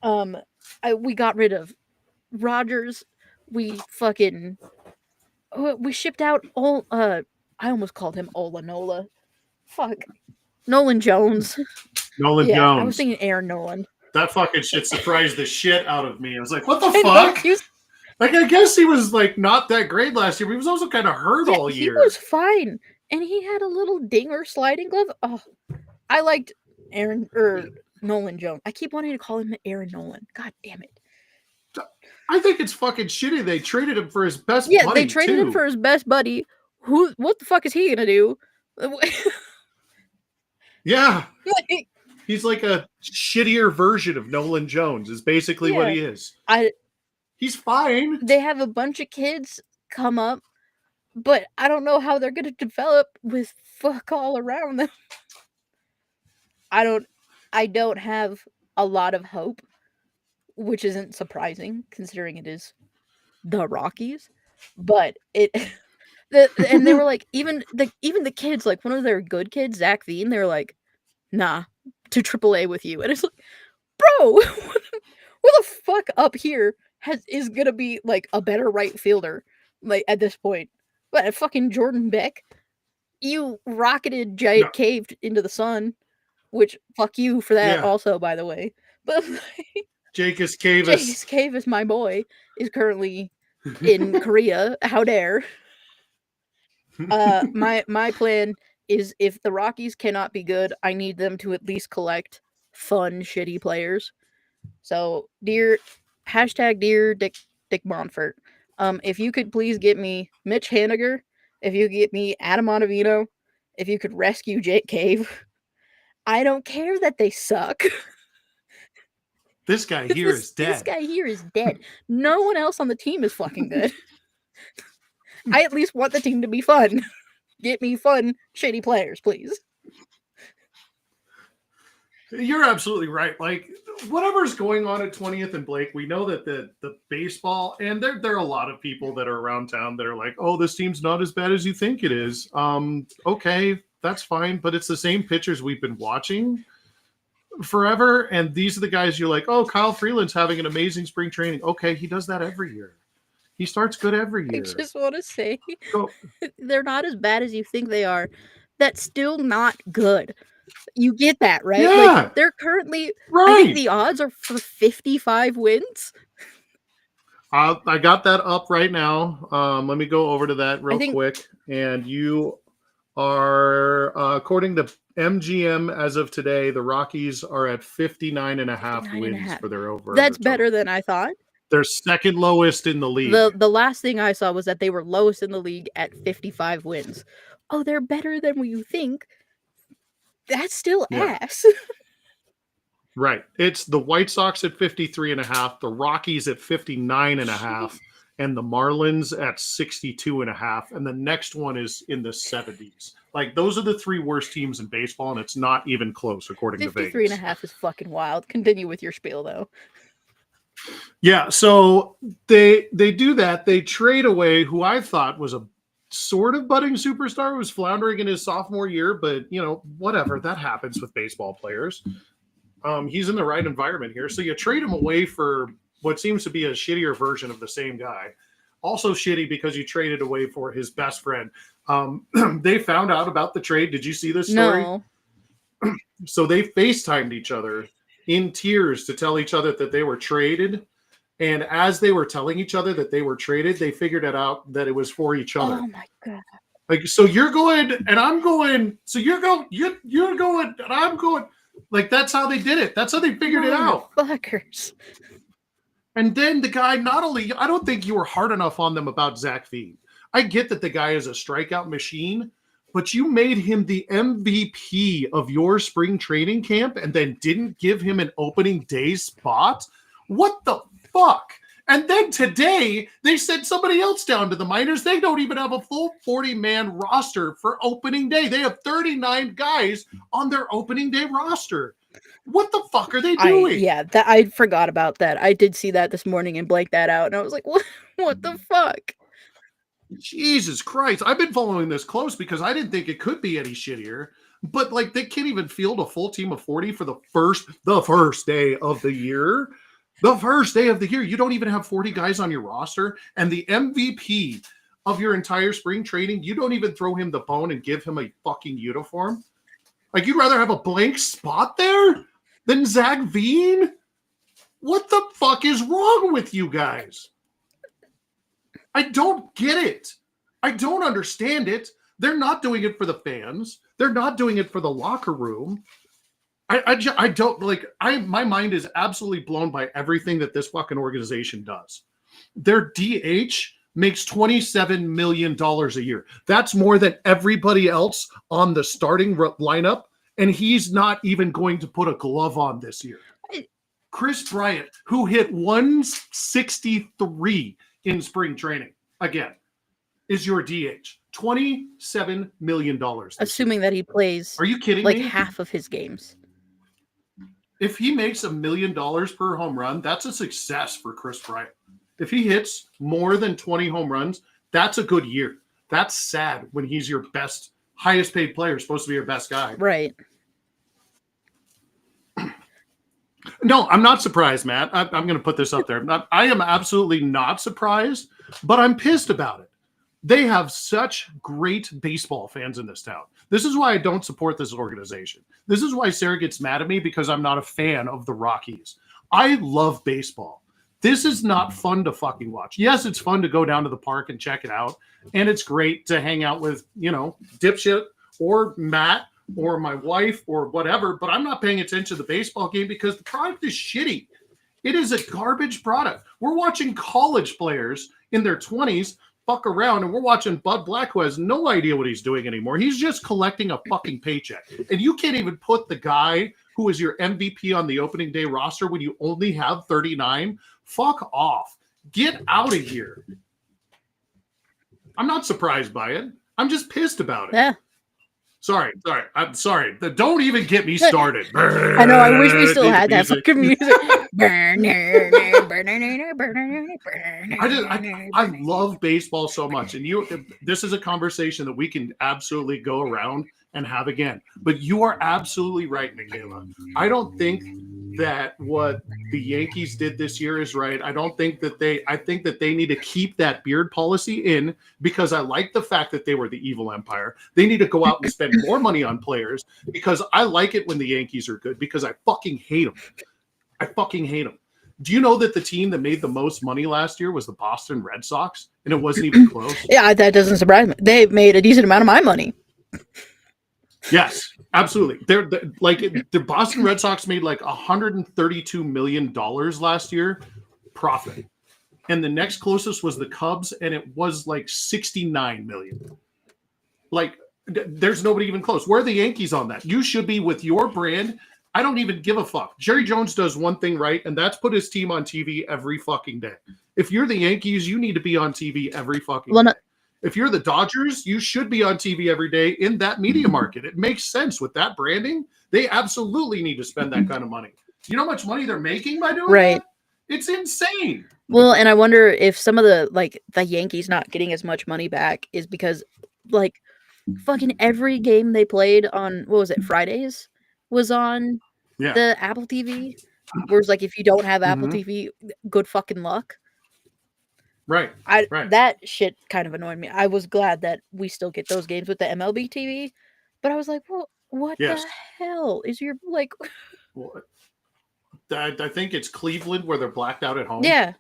We got rid of Rodgers. We fucking we shipped out all. I almost called him Ola Nola. Fuck, Nolan Jones. Nolan Yeah, Jones. I was thinking Aaron Nolan. That fucking shit surprised the shit out of me. I was like, what the I fuck? know, Like, I guess he was, like, not that great last year, but he was also kind of hurt all year. He was fine. And he had a little dinger sliding glove. Oh, I liked Nolan Jones. I keep wanting to call him Aaron Nolan. God damn it. I think it's fucking shitty. They traded him for his best buddy. Yeah, they traded him for his best buddy. What the fuck is he gonna do? Yeah. He's like a shittier version of Nolan Jones, is basically what he is. He's fine. They have a bunch of kids come up, but I don't know how they're going to develop with fuck all around them. I don't have a lot of hope, which isn't surprising considering it is the Rockies. But and they were like, even the kids, like one of their good kids, Zach Veen, they're like, nah, to AAA with you. And it's like, bro, what the fuck up here is gonna be like a better right fielder, like at this point? But fucking Jordan Beck, you rocketed Giant Cave into the sun, which fuck you for that also, by the way. But Jacas Cavis. Jacas Cavis, my boy, is currently in Korea. How dare? My plan is, if the Rockies cannot be good, I need them to at least collect fun, shitty players. So, dear Dick Monfort, if you could please get me Mitch Haniger, if you get me Adam Ottavino, if you could rescue Jake Cave. I don't care that they suck. This guy here is dead. This guy here is dead. No one else on the team is fucking good. I at least want the team to be fun. Get me fun, shitty players, please. You're absolutely right. Like, whatever's going on at 20th and Blake, we know that the baseball, and there are a lot of people that are around town that are like, oh, this team's not as bad as you think it is. Okay, that's fine, but it's the same pitchers we've been watching forever, and these are the guys you're like, oh, Kyle Freeland's having an amazing spring training. Okay, he does that every year. He starts good every year. I just want to say, they're not as bad as you think they are. That's still not good. You get that, right? Yeah. Like, they're currently, I think the odds are for 55 wins. I got that up right now. Let me go over to that real quick. And you are, according to MGM as of today, the Rockies are at 59.5 wins for their over. That's better than I thought. They're second lowest in the league. The last thing I saw was that they were lowest in the league at 55 wins. Oh, they're better than what you think. That's still ass. Right. It's the White Sox at 53.5, the Rockies at 59.5, and the Marlins at 62.5. And the next one is in the 70s. Like, those are the three worst teams in baseball, and it's not even close, according to Vegas. 53.5 is fucking wild. Continue with your spiel, though. Yeah, so they do that. They trade away who I thought was a sort of budding superstar who was floundering in his sophomore year, but, you know, whatever. That happens with baseball players. He's in the right environment here. So you trade him away for what seems to be a shittier version of the same guy. Also shitty because you traded away for his best friend. They found out about the trade. Did you see this story? No. So they FaceTimed each other in tears to tell each other that they were traded. And as they were telling each other that they were traded, they figured it out that it was for each other. Oh my god. Like, so you're going and I'm going. So you're going and I'm going. Like, that's how they did it. That's how they figured it out. Fuckers. And then the guy, not only, I don't think you were hard enough on them about Zach Veen. I get that the guy is a strikeout machine, but you made him the MVP of your spring training camp and then didn't give him an opening day spot? What the fuck? And then today, they sent somebody else down to the minors. They don't even have a full 40-man roster for opening day. They have 39 guys on their opening day roster. What the fuck are they doing? I forgot about that. I did see that this morning and blanked that out. And I was like, what the fuck? Jesus Christ. I've been following this close because I didn't think it could be any shittier. But, like, they can't even field a full team of 40 for the first day of the year. The first day of the year, you don't even have 40 guys on your roster. And the MVP of your entire spring training, you don't even throw him the bone and give him a fucking uniform. Like, you'd rather have a blank spot there than Zach Veen? What the fuck is wrong with you guys? I don't get it. I don't understand it. They're not doing it for the fans. They're not doing it for the locker room. I don't like. My mind is absolutely blown by everything that this fucking organization does. Their DH makes $27 million a year. That's more than everybody else on the starting lineup, and he's not even going to put a glove on this year. Chris Bryant, who hit 163 in spring training, again, is your DH. $27 million. Assuming that he plays. Are you kidding me? Like half of his games. If he makes $1 million per home run, that's a success for Chris Bryant. If he hits more than 20 home runs, that's a good year. That's sad when he's your best, highest paid player, supposed to be your best guy. Right. No, I'm not surprised, Matt. I'm going to put this up there. I am absolutely not surprised, but I'm pissed about it. They have such great baseball fans in this town. This is why I don't support this organization. This is why Sarah gets mad at me, because I'm not a fan of the Rockies. I love baseball. This is not fun to fucking watch. Yes, it's fun to go down to the park and check it out. And it's great to hang out with, Dipshit or Matt or my wife or whatever, but I'm not paying attention to the baseball game because the product is shitty. It is a garbage product. We're watching college players in their 20s fuck around, and we're watching Bud Black, who has no idea what he's doing anymore. He's just collecting a fucking paycheck. And you can't even put the guy who is your MVP on the opening day roster when you only have 39. Fuck off. Get out of here. I'm not surprised by it. I'm just pissed about it. Yeah. Sorry. I'm sorry. Don't even get me started. I know. I wish we still had that fucking music. I love baseball so much, and this is a conversation that we can absolutely go around and have again. But you are absolutely right, Michaela. I don't think that what the Yankees did this year is right. I think that they need to keep that beard policy in, because I like the fact that they were the evil empire. They need to go out and spend more money on players, because I like it when the Yankees are good, because I fucking hate them. Do you know that the team that made the most money last year was the Boston Red Sox, and it wasn't even close? Yeah, that doesn't surprise me. They made a decent amount of my money. Yes, absolutely. The Boston Red Sox made like $132 million last year profit. And the next closest was the Cubs, and it was like $69 million. Like, there's nobody even close. Where are the Yankees on that? You should be with your brand. I don't even give a fuck. Jerry Jones does one thing right, and that's put his team on TV every fucking day. If you're the Yankees, you need to be on TV every fucking day. If you're the Dodgers, you should be on TV every day in that media market. It makes sense with that branding. They absolutely need to spend that kind of money. You know how much money they're making by doing that? It's insane. Well, and I wonder if some of the Yankees not getting as much money back is because fucking every game they played on, what was it, Fridays, was on the Apple TV. Whereas if you don't have Apple TV, good fucking luck. Right. That shit kind of annoyed me. I was glad that we still get those games with the MLB TV, but I was like, well, what Yes. the hell is your like? Well, I think it's Cleveland where they're blacked out at home. Yeah.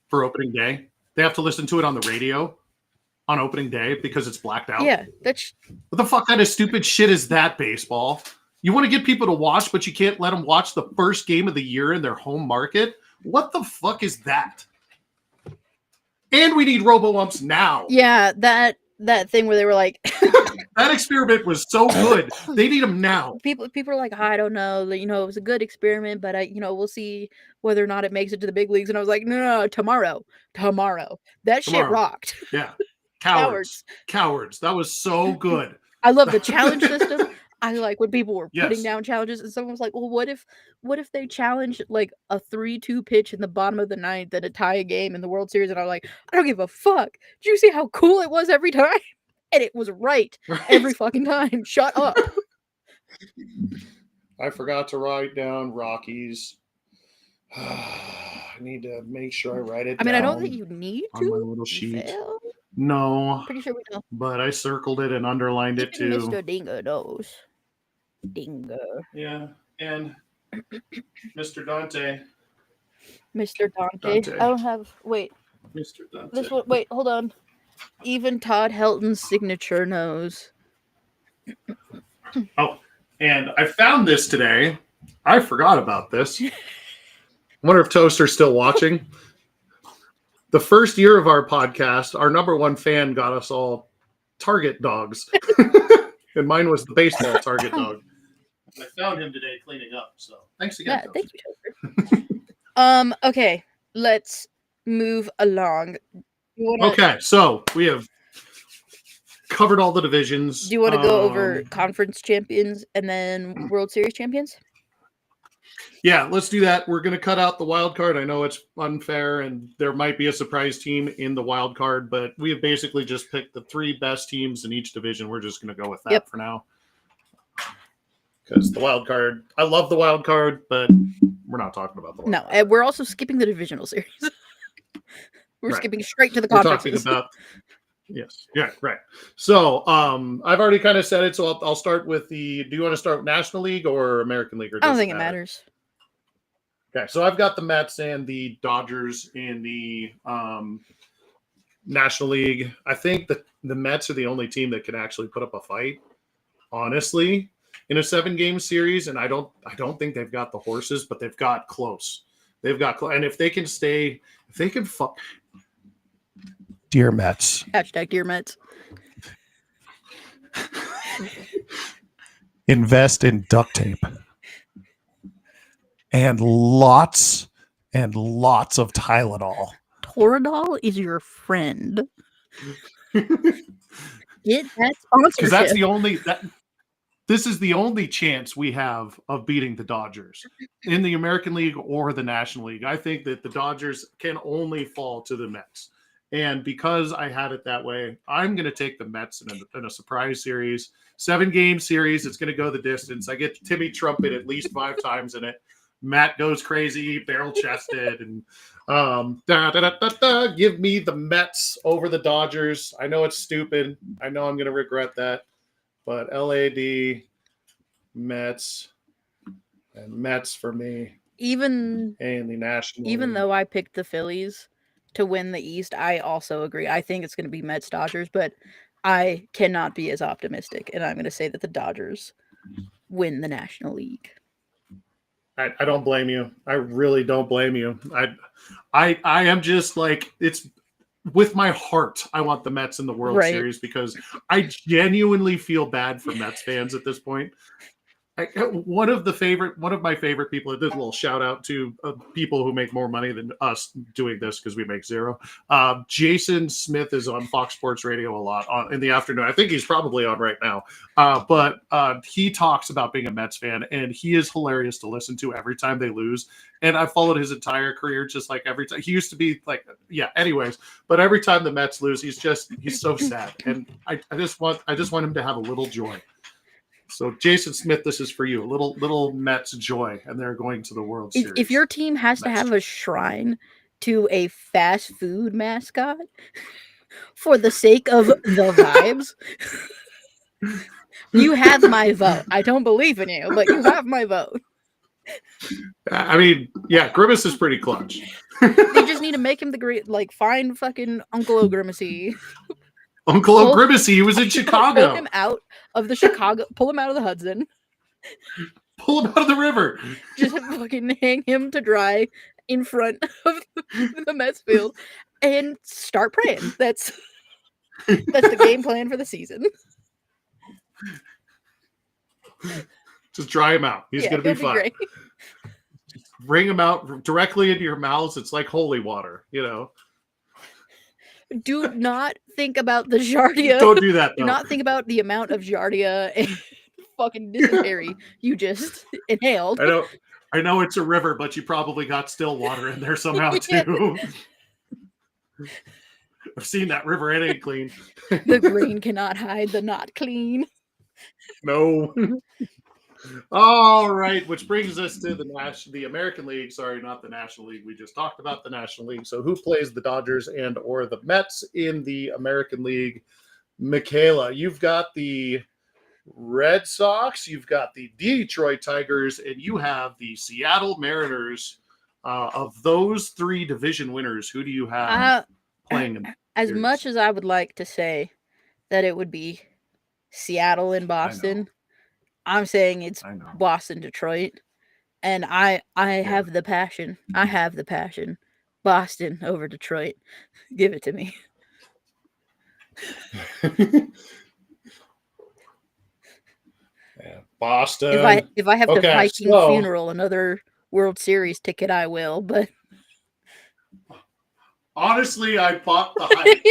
For opening day, they have to listen to it on the radio on opening day because it's blacked out. Yeah, that's what the fuck kind of stupid shit is that, baseball? You want to get people to watch, but you can't let them watch the first game of the year in their home market? What the fuck is that? And we need robo-umps now. Yeah, that thing where they were like that experiment was so good. They need them now. People are like, I don't know, it was a good experiment, but we'll see whether or not it makes it to the big leagues. And I was like, no, tomorrow. That shit rocked. Yeah. Cowards. That was so good. I love the challenge system. I like when people were Yes. putting down challenges, and someone was like, well, what if they challenge like a 3-2 pitch in the bottom of the ninth and a tie a game in the World Series? And I'm like, I don't give a fuck. Did you see how cool it was every time? And it was right every fucking time. Shut up. I forgot to write down Rockies. I need to make sure I write it down. I mean, I don't think you need to. On my little sheet. No. Pretty sure we know. But I circled it and underlined it too. Mr. Dingo knows. Dingo. Yeah. And Mr. Dante. Mr. Dante. I don't have. Wait. Mr. Dante. This one. Wait, hold on. Even Todd Helton's signature knows. Oh, and I found this today. I forgot about this. I wonder if Toaster's still watching. The first year of our podcast, our number one fan got us all Target dogs. And mine was the baseball Target dog. I found him today cleaning up. So thanks again. Yeah, thank you, Toaster. Okay, let's move along. Okay, so we have covered all the divisions. Do you want to go over conference champions and then World Series champions? Yeah, let's do that. We're going to cut out the wild card. I know it's unfair, and there might be a surprise team in the wild card, but we have basically just picked the 3 best teams in each division. We're just going to go with that for now. Because the wild card, I love the wild card, but we're not talking about the wild card. No, we're also skipping the divisional series. We're skipping straight to the conferences. We're talking about yes, yeah, right. So I've already kind of said it, so I'll start with the. Do you want to start with National League or American League? Or I don't think it matters. Okay, so I've got the Mets and the Dodgers in the National League. I think the Mets are the only team that can actually put up a fight, honestly, in a 7-game series. And I don't think they've got the horses, but they've got close. And if they can stay, if they can fuck. Dear Mets. Hashtag Dear Mets. Invest in duct tape. And lots of Tylenol. Toradol is your friend. Get that sponsorship. Because that's the only this is the only chance we have of beating the Dodgers in the American League or the National League. I think that the Dodgers can only fall to the Mets. And because I had it that way, I'm going to take the Mets in a surprise series. 7-game series. It's going to go the distance. I get Timmy Trumpet at least 5 times in it. Matt goes crazy, barrel-chested, and give me the Mets over the Dodgers. I know it's stupid. I know I'm going to regret that. But LAD, Mets, and Mets for me. Even and the National Even League. Though I picked the Phillies to win the East, I also agree. I think it's going to be Mets Dodgers, but I cannot be as optimistic, and I'm going to say that the Dodgers win the National League. I don't blame you. I really don't blame you. I am just like, it's with my heart. I want the Mets in the World Series because I genuinely feel bad for Mets fans at this point. One of my favorite people, this little shout out to people who make more money than us doing this because we make zero. Jason Smith is on Fox Sports Radio a lot in the afternoon. I think he's probably on right now. But he talks about being a Mets fan, and he is hilarious to listen to every time they lose. And I followed his entire career, just like every time. He used to be like, yeah, anyways. But every time the Mets lose, he's so sad. And I just want him to have a little joy. So, Jason Smith, this is for you. A little Mets joy, and they're going to the World Series. If your team has to have a shrine to a fast food mascot for the sake of the vibes, you have my vote. I don't believe in you, but you have my vote. I mean, yeah, Grimace is pretty clutch. They just need to make him the great, like, find fucking Uncle O'Grimacy. Uncle O'Grimacy, he was in Chicago. Pull him out of the Chicago, pull him out of the Hudson. Pull him out of the river. Just fucking hang him to dry in front of the Mets field and start praying. That's the game plan for the season. Just dry him out. He's going to be fine. Great. Bring him out directly into your mouths. It's like holy water, you know. Do not think about the Giardia. Don't do that, though. Do not think about the amount of Giardia and fucking dysentery you just inhaled. I know it's a river, but you probably got still water in there somehow, too. I've seen that river. It ain't clean. The green cannot hide the not clean. No. All right, which brings us to the American League. Sorry, not the National League. We just talked about the National League. So who plays the Dodgers and or the Mets in the American League? Michaela, you've got the Red Sox, you've got the Detroit Tigers, and you have the Seattle Mariners. Of those three division winners, who do you have playing? As much as I would like to say that it would be Seattle and Boston, I'm saying it's Boston, Detroit, and I have the passion. I have the passion. Boston over Detroit. Give it to me. Yeah, Boston. If I have to Viking funeral another World Series ticket, I will. But honestly, I bought the hype.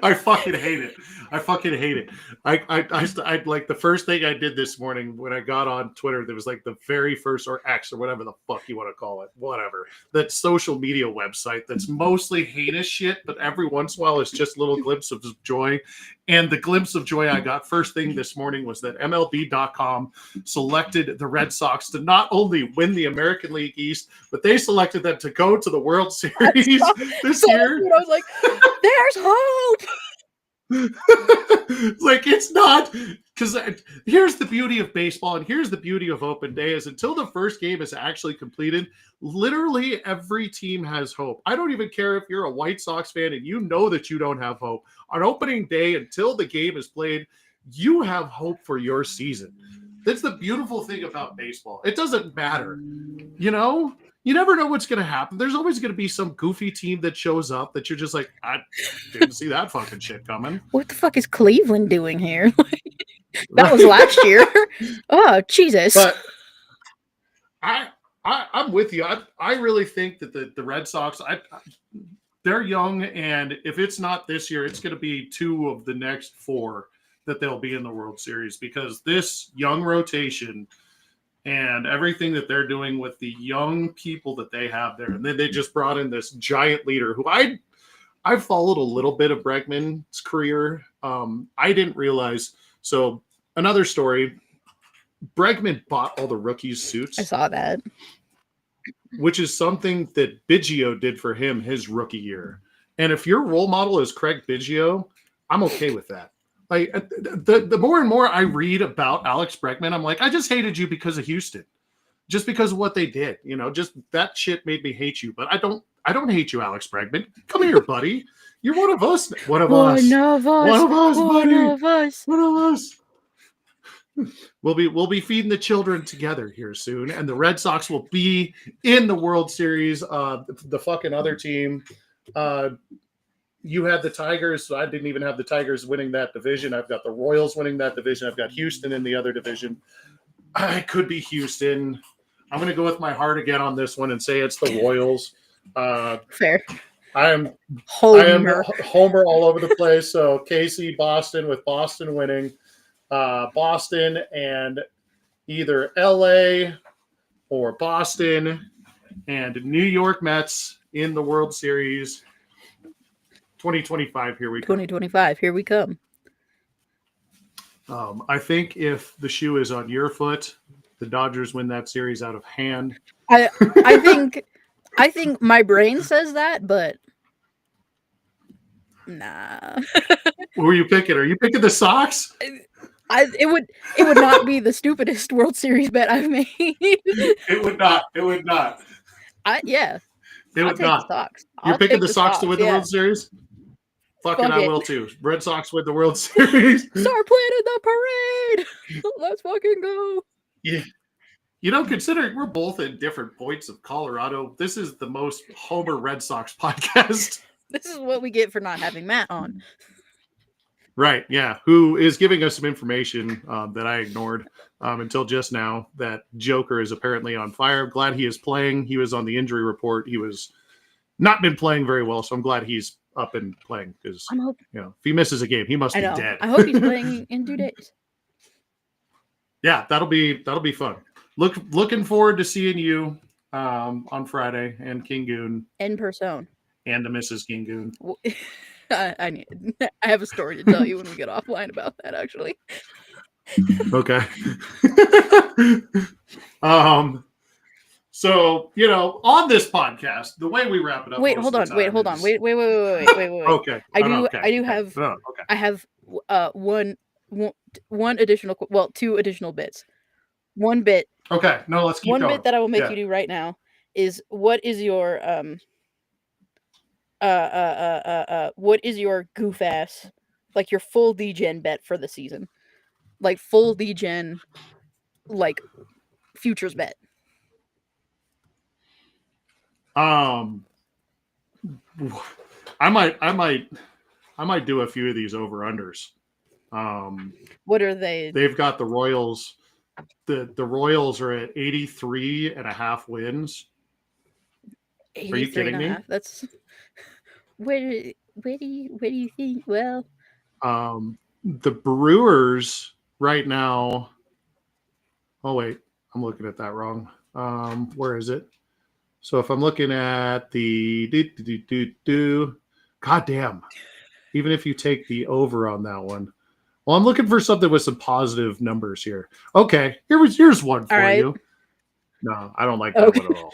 I fucking hate it. I like the first thing I did this morning when I got on Twitter, there was like the very first, or X, or whatever the fuck you want to call it, whatever, that social media website that's mostly heinous shit, but every once in a while it's just a little glimpse of joy. And the glimpse of joy I got first thing this morning was that MLB.com selected the Red Sox to not only win the American League East, but they selected them to go to the World Series this year. I was like, there's hope. Like, it's not, because here's the beauty of baseball and here's the beauty of open day is until the first game is actually completed, literally every team has hope. I don't even care if you're a White Sox fan and you know that you don't have hope. On opening day, until the game is played, you have hope for your season. That's the beautiful thing about baseball. It doesn't matter, you know? You never know what's going to happen. There's always going to be some goofy team that shows up that you're just like, I didn't see that fucking shit coming. What the fuck is Cleveland doing here? That was last year. Oh, Jesus. But I'm with you. I really think that the Red Sox, they're young, and if it's not this year, it's going to be 2 of the next 4 that they'll be in the World Series, because this young rotation and everything that they're doing with the young people that they have there. And then they just brought in this giant leader who I've followed a little bit of Bregman's career. I didn't realize. So another story, Bregman bought all the rookies' suits. I saw that. Which is something that Biggio did for him his rookie year. And if your role model is Craig Biggio, I'm okay with that. Like, the more and more I read about Alex Bregman, I'm like, I just hated you because of Houston, just because of what they did. You know, just that shit made me hate you. But I don't hate you, Alex Bregman. Come here, buddy. You're one of us. One of us, buddy. We'll be feeding the children together here soon, and the Red Sox will be in the World Series. The fucking other team. You had the Tigers, so I didn't even have the Tigers winning that division. I've got the Royals winning that division. I've got Houston in the other division. I could be Houston. I'm going to go with my heart again on this one and say it's the Royals. Fair. I am Homer all over the place. So Casey, Boston, with Boston winning. Boston and either LA or Boston and New York Mets in the World Series. 2025, here we come. 2025, here we come. I think if the shoe is on your foot, the Dodgers win that series out of hand. I think my brain says that, but nah. Who are you picking? Are you picking the Sox? It would not be the stupidest World Series bet I've made. It would not. It would not. Yeah. It I'll would take not. the Sox. You're I'll picking take the Sox to win the yeah. World Series? Fucking Fuck I it. will too. Red Sox win the World Series. Start planning the parade. Let's fucking go. Yeah. You know, considering we're both in different points of Colorado, this is the most Homer Red Sox podcast. This is what we get for not having Matt on. Right, yeah. Who is giving us some information that I ignored until just now, that Joker is apparently on fire. I'm glad he is playing. He was on the injury report. He was not been playing very well, so I'm glad he's up and playing because, you know, if he misses a game, he must be dead. I hope he's playing in 2 days. Yeah, that'll be fun. Looking forward to seeing you on Friday and King Goon in person and the Mrs. King Goon. I have a story to tell you when we get offline about that, actually. Okay. So, you know, on this podcast, the way we wrap it up. Wait, hold on. Wait. Okay. I have one additional, well, 2 additional bits. One bit. Okay. No, let's keep going. One bit that I will make you do right now is what is your goof ass, like your full D-Gen bet for the season? Like full D-Gen, like futures bet. I might do a few of these over-unders. What are they? They've got the Royals. The Royals are at 83.5 wins. Are you kidding me? That's where do you think? Well, the Brewers right now. Oh wait, I'm looking at that wrong. Where is it? So if I'm looking at the goddamn, even if you take the over on that one. Well, I'm looking for something with some positive numbers here. Okay, here's one for you. No, I don't like that one at all.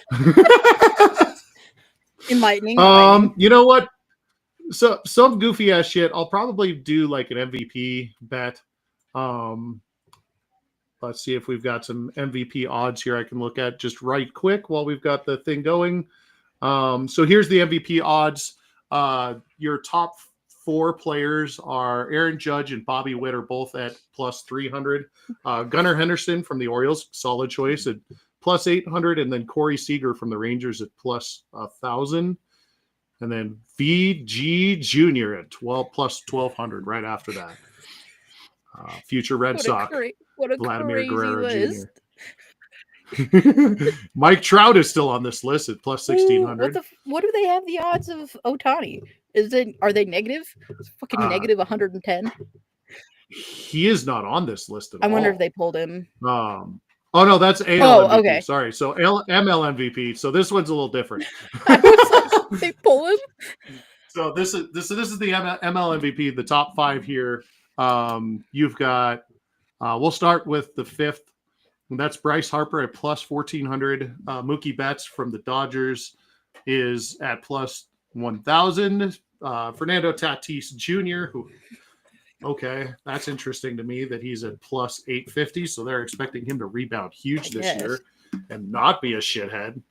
Enlightening. You know what? So some goofy ass shit. I'll probably do like an MVP bet. Let's see if we've got some MVP odds here I can look at just right quick while we've got the thing going. So here's the MVP odds. Your top 4 players are Aaron Judge and Bobby Witt are both at plus 300. Gunnar Henderson from the Orioles, solid choice at plus 800. And then Corey Seager from the Rangers at plus 1,000. And then VG Jr. at plus 1,200 right after that. Future Red Sox, Vladimir Guerrero Jr. Mike Trout is still on this list at plus 1,600. What do they have the odds of Ohtani? Are they negative? It's fucking negative 110. He is not on this list at all. I wonder if they pulled him. Oh no, that's AL MVP. Okay. Sorry, so ML MVP. So this one's a little different. They pull him. So this is the ML MVP. The top 5 here. You've got. We'll start with the 5th. And that's Bryce Harper at plus 1,400. Mookie Betts from the Dodgers is at plus 1,000. Fernando Tatis Jr., who, okay, that's interesting to me that he's at plus 850. So they're expecting him to rebound huge this year and not be a shithead.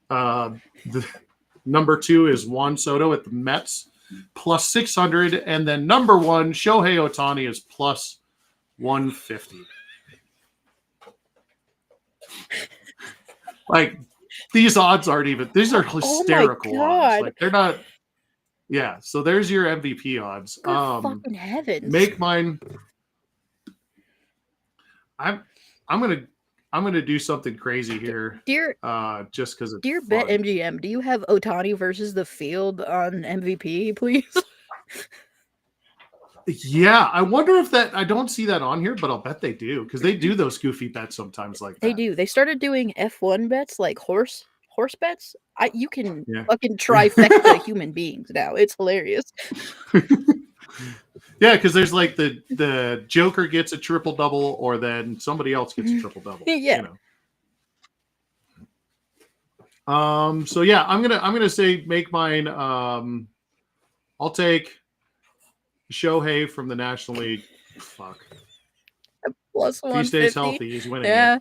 The number 2 is Juan Soto at the Mets, plus 600. And then number 1, Shohei Ohtani is plus 150. Like, these odds aren't even, these are hysterical odds. Like, they're not. Yeah, so there's your MVP odds. Good fucking heavens. Make mine. I'm gonna do something crazy here. Just because it's Dear fun. BetMGM, do you have Ohtani versus the field on MVP, please? Yeah, I wonder if that. I don't see that on here, but I'll bet they do because they do those goofy bets sometimes like that. They do. They started doing F1 bets, like horse bets. You can fucking trifecta human beings now. It's hilarious. Yeah, because there's like the Joker gets a triple double, or then somebody else gets a triple double. Yeah. You know? So yeah, I'm gonna say make mine. I'll take Shohei from the National League. Fuck. Plus If he stays 150. healthy, he's winning it. Yeah.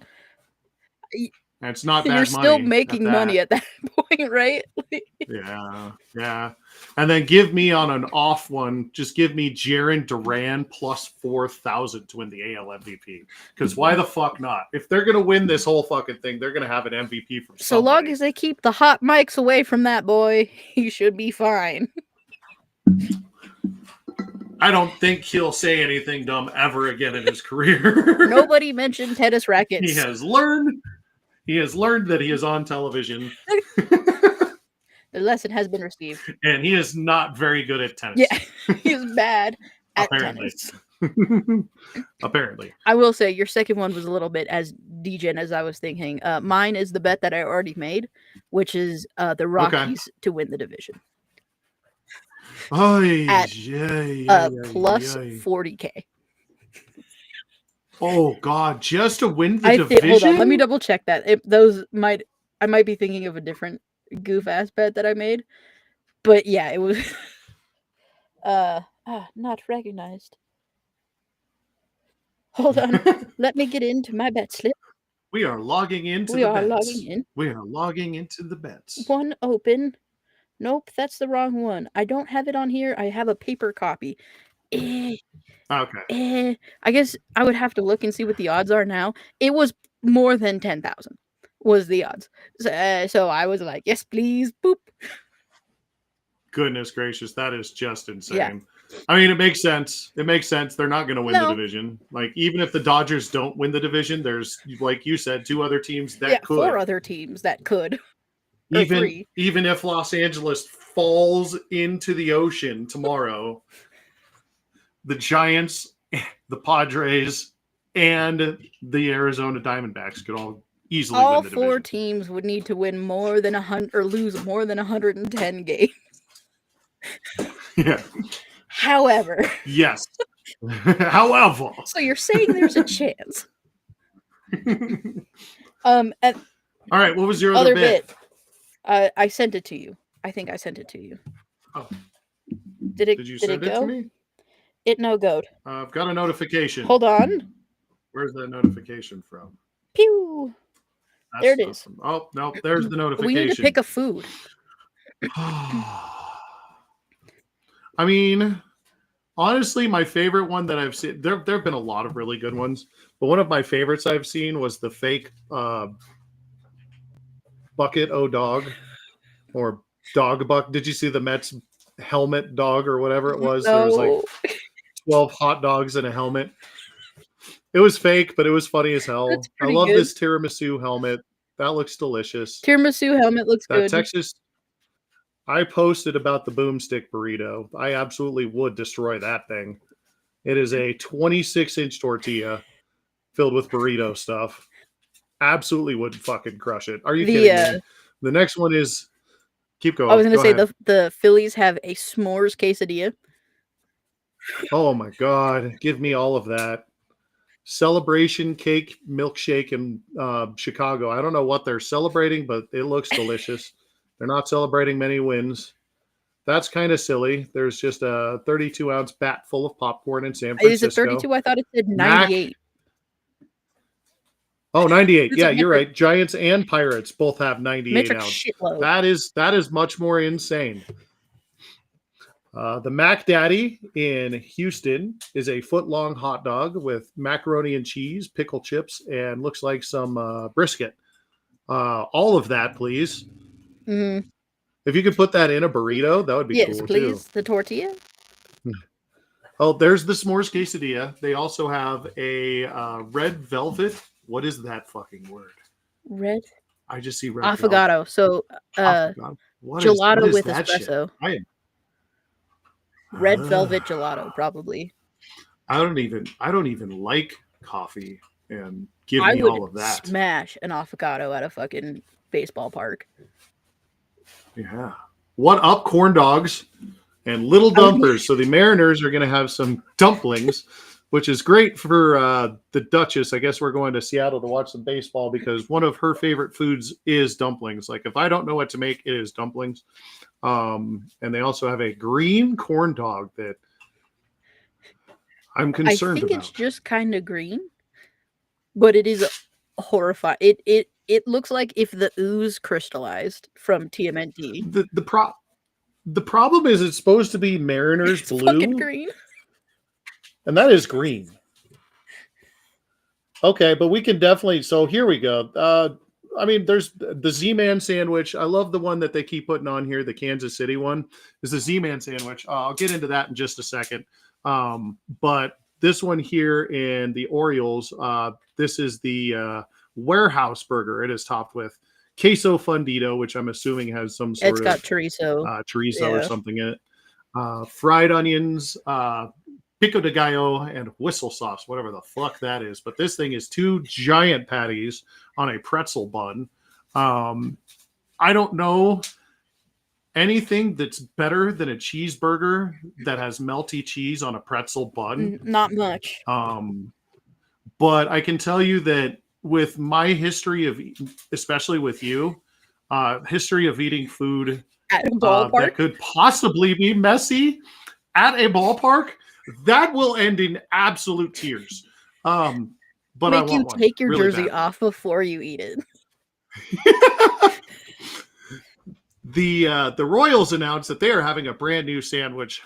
And it's not You're bad still money at making that. money at that point, right? Yeah. And then give me on an off one, just give me Jaren Duran plus 4,000 to win the AL MVP. Because why the fuck not? If they're gonna win this whole fucking thing, they're gonna have an MVP from somebody. So long as they keep the hot mics away from that boy, he should be fine. I don't think he'll say anything dumb ever again in his career. Nobody mentioned tennis rackets. He has learned that he is on television. The lesson has been received. And he is not very good at tennis. Yeah, he's bad at Apparently. tennis. Apparently. I will say your second one was a little bit as degen as I was thinking. Mine is the bet that I already made, which is the Rockies to win the division. At plus 40K. Oh God! Just to win the division. Hold on, let me double check that. I might be thinking of a different goof ass bet that I made, but yeah, it was not recognized. Hold on, let me get into my bet slip. We are logging into the bets. We are logging into the bets. One open. Nope, that's the wrong one. I don't have it on here. I have a paper copy. Okay. I guess I would have to look and see what the odds are now. It was more than 10,000 was the odds. So I was like, yes, please. Boop. Goodness gracious, that is just insane. Yeah. I mean, it makes sense. They're not going to win the division. Like, even if the Dodgers don't win the division, there's, like you said, 2 other teams that could. 4 other teams that could. Even if Los Angeles falls into the ocean tomorrow, the Giants, the Padres, and the Arizona Diamondbacks could all easily win the division. All 4 teams would need to win more than 100 or lose more than 110 games. Yeah. However. Yes. However. So you're saying there's a chance. All right. What was your other bit? I sent it to you. I think I sent it to you. Oh. Did you send it to me? It no-goed. I've got a notification. Hold on. Where's that notification from? Pew. There it is. Oh, no. There's the notification. We need to pick a food. I mean, honestly, my favorite one that I've seen, there have been a lot of really good ones, but one of my favorites I've seen was the fake bucket dog or dog buck. Did you see the Mets helmet dog or whatever it was? No. There was like 12 hot dogs in a helmet. It was fake, but it was funny as hell. I love this tiramisu helmet. That looks delicious. Tiramisu helmet looks good. Texas. I posted about the boomstick burrito. I absolutely would destroy that thing. It is a 26-inch tortilla filled with burrito stuff. Absolutely would fucking crush it. Are you kidding me? The next one is... Keep going. I was going to say the Phillies have a s'mores quesadilla. Oh my God. Give me all of that. Celebration cake milkshake in Chicago. I don't know what they're celebrating, but it looks delicious. They're not celebrating many wins. That's kind of silly. There's just a 32-ounce bat full of popcorn in San Francisco. Is it 32? I thought it said 98. Oh, 98. Yeah, you're right. Giants and Pirates both have 98 ounce. That is much more insane. The Mac Daddy in Houston is a foot-long hot dog with macaroni and cheese, pickle chips, and looks like some brisket. All of that, please. Mm-hmm. If you could put that in a burrito, that would be cool, too. Yes, please. The tortilla? Oh, there's the s'mores quesadilla. They also have a red velvet. What is that fucking word? Red? I just see red affogato. Velvet. So, gelato with espresso. Red velvet gelato, probably. I don't even like coffee, and give me all of that. Smash an avocado at a fucking baseball park. Yeah. What up, corn dogs and little dumpers? So the Mariners are going to have some dumplings which is great for the Duchess. I guess we're going to Seattle to watch some baseball because one of her favorite foods is dumplings. Like if I don't know what to make, it is dumplings. And they also have a green corn dog that I'm I concerned think it's about. just kind of green, but it is horrifying. It looks like if the ooze crystallized from TMNT. The problem is it's supposed to be Mariners It's fucking blue, green. and that is green. Okay, but we can definitely. So here we go. I mean, there's the Z-Man sandwich. I love the one that they keep putting on here. The Kansas City one is the Z-Man sandwich. I'll get into that in just a second. But this one here in the Orioles, this is the warehouse burger. It is topped with queso fundido, which I'm assuming has some It's sort got of chorizo or Yeah. something in it. Fried onions, pico de gallo, and whistle sauce, whatever the fuck that is. But this thing is 2 giant patties on a pretzel bun. I don't know anything that's better than a cheeseburger that has melty cheese on a pretzel bun. Not much. But I can tell you that with my history of, especially with you, history of eating food At a ballpark? that could possibly be messy at a ballpark, that will end in absolute tears. But I Make you want one take your really jersey badly. off before you eat it. The Royals announced that they are having a brand new sandwich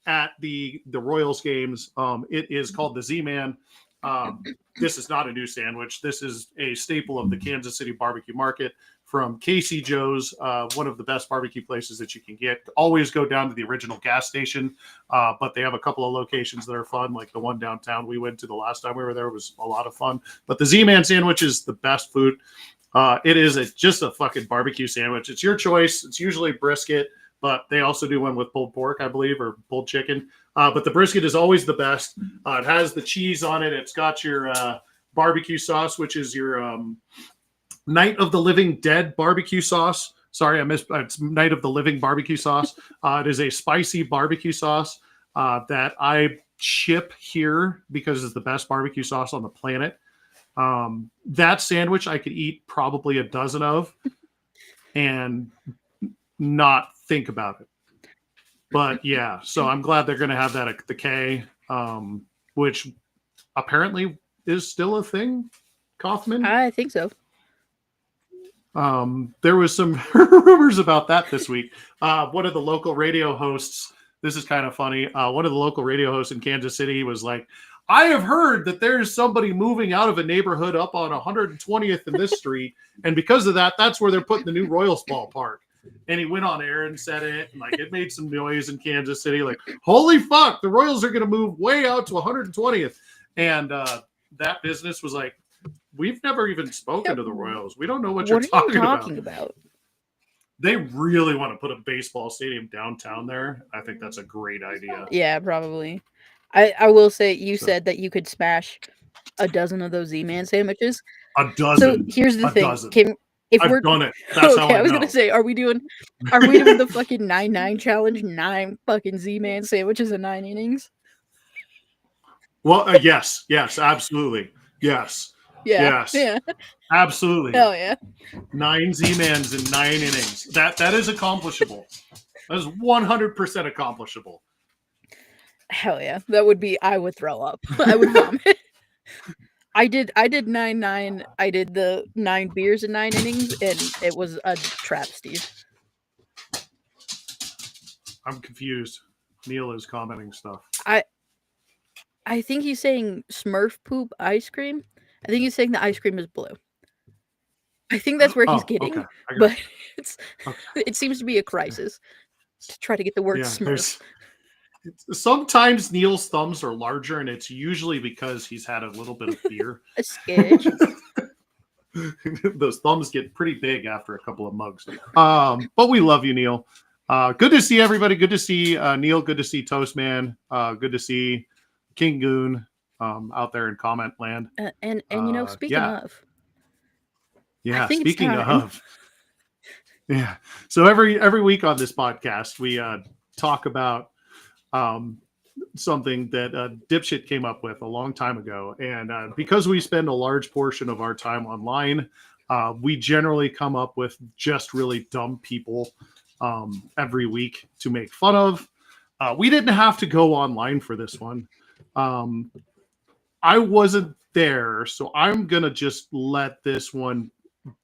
at the Royals games. It is called the Z-Man. This is not a new sandwich. This is a staple of the Kansas City barbecue market from Casey Joe's, one of the best barbecue places that you can get. Always go down to the original gas station, but they have a couple of locations that are fun, like the one downtown we went to the last time we were there was a lot of fun. But the Z-Man sandwich is the best food. It is just a fucking barbecue sandwich. It's your choice. It's usually brisket, but they also do one with pulled pork, I believe, or pulled chicken. But the brisket is always the best. It has the cheese on it. It's got your barbecue sauce, which is your Night of the Living Dead barbecue sauce. Sorry, I missed. It's Night of the Living barbecue sauce. It is a spicy barbecue sauce that I ship here because it's the best barbecue sauce on the planet. That sandwich I could eat probably a dozen of and not think about it. But yeah, so I'm glad they're going to have that at the K, which apparently is still a thing. Kaufman. I think so. There was some rumors about that this week. One of the local radio hosts, this is kind of funny. One of the local radio hosts in Kansas City was like, I have heard that there's somebody moving out of a neighborhood up on 120th in this street. And because of that, that's where they're putting the new Royals ballpark. And he went on air and said it. And like it made some noise in Kansas City. Like, holy fuck, the Royals are going to move way out to 120th. And that business was like, we've never even spoken to the Royals. We don't know what you're talking about. They really want to put a baseball stadium downtown there. I think that's a great idea. Yeah, probably. I will say you said that you could smash a dozen of those Z-Man sandwiches. A dozen. So here's the thing. Dozen. I've done it. That's how I was know. gonna say, are we doing the fucking 9-9 challenge? 9 fucking Z-Man sandwiches in 9 innings? Well, yes, absolutely. Yes. Yeah. Yes. Yeah. Absolutely. Hell yeah. 9 Z-Mans in 9 innings. That is accomplishable. That is 100% accomplishable. Hell yeah. That would be, I would throw up. I would vomit. I did 9-9. I did the 9 beers in 9 innings, and it was a travesty. I'm confused. Neil is commenting stuff. I think he's saying Smurf poop ice cream. I think he's saying the ice cream is blue. I think that's where he's getting, okay. but it seems to be a crisis to try to get the word Smurf. Sometimes Neil's thumbs are larger, and it's usually because he's had a little bit of beer. A sketch. Those thumbs get pretty big after a couple of mugs. But we love you, Neil. Good to see everybody. Good to see Neil. Good to see Toastman. Good to see King Goon out there in comment land. And you know, speaking of. Yeah, speaking of. Yeah. So every week on this podcast, we talk about something that Dipshit came up with a long time ago. And because we spend a large portion of our time online, we generally come up with just really dumb people every week to make fun of. We didn't have to go online for this one. I wasn't there, so I'm going to just let this one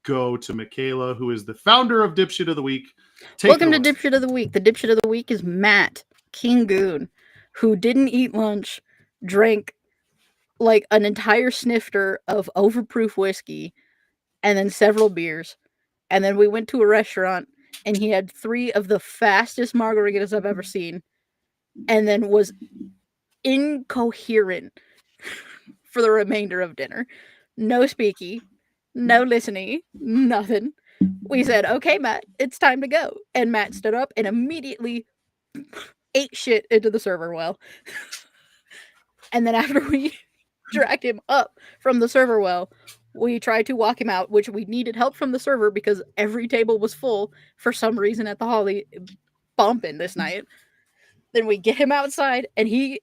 go to Michaela, who is the founder of Dipshit of the Week. Welcome to Dipshit of the Week. The Dipshit of the Week is Matt King Goon, who didn't eat lunch, drank like an entire snifter of overproof whiskey, and then several beers. And then we went to a restaurant, and he had 3 of the fastest margaritas I've ever seen, and then was incoherent for the remainder of dinner. No speaky, no listening, nothing. We said, okay, Matt, it's time to go. And Matt stood up and immediately ate shit into the server well. And then after we dragged him up from the server well, we tried to walk him out, which we needed help from the server because every table was full for some reason at the Holly bumping this night. Then we get him outside and he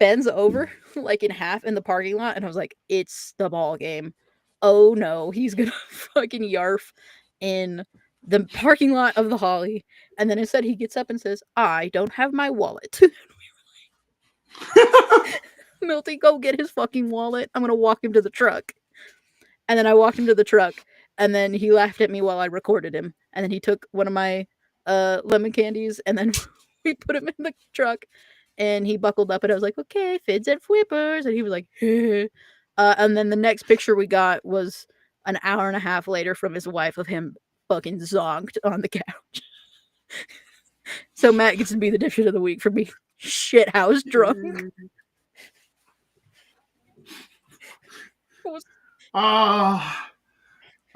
bends over like in half in the parking lot, and I was like, it's the ball game. Oh no, he's gonna fucking yarf in the parking lot of the Holly. And then instead he gets up and says, I don't have my wallet. Milty, go get his fucking wallet. I'm gonna walk him to the truck. And then I walked him to the truck, and then he laughed at me while I recorded him. And then he took one of my lemon candies, and then we put him in the truck. And he buckled up, and I was like, okay, fids and flippers. And he was like, and then the next picture we got was an hour and a half later from his wife of him fucking zonked on the couch. So Matt gets to be the dipshit of the week for being shithouse drunk.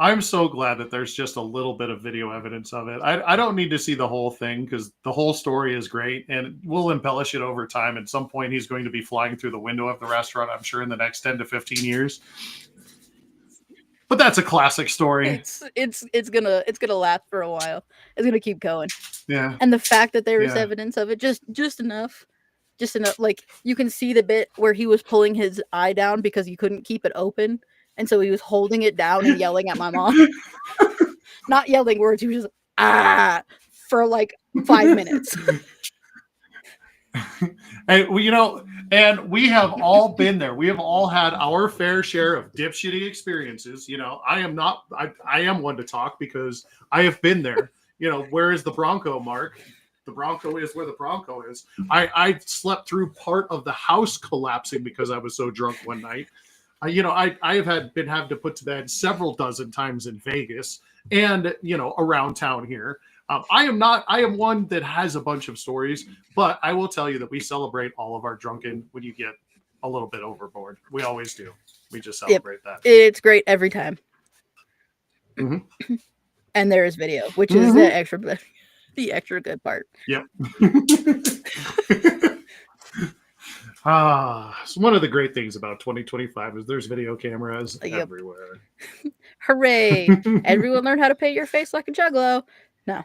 I'm so glad that there's just a little bit of video evidence of it. I don't need to see the whole thing because the whole story is great and we'll embellish it over time. At some point, he's going to be flying through the window of the restaurant, I'm sure, in the next 10 to 15 years. But that's a classic story. It's gonna last for a while. It's gonna keep going. Yeah. And the fact that there is evidence of it, just enough. Like you can see the bit where he was pulling his eye down because he couldn't keep it open. And so he was holding it down and yelling at my mom. Not yelling words, he was just, for like 5 minutes. And and we have all been there. We have all had our fair share of dipshitty experiences. I am one to talk because I have been there. Where is the Bronco, Mark? The Bronco is where the Bronco is. I slept through part of the house collapsing because I was so drunk one night. I have been having to put to bed several dozen times in Vegas and, around town here. I am one that has a bunch of stories, but I will tell you that we celebrate all of our drunken when you get a little bit overboard. We always do. We just celebrate that. It's great every time. Mm-hmm. And there is video, which is the extra good part. Yep. So one of the great things about 2025 is there's video cameras everywhere. Hooray! Everyone learn how to paint your face like a juggalo. No.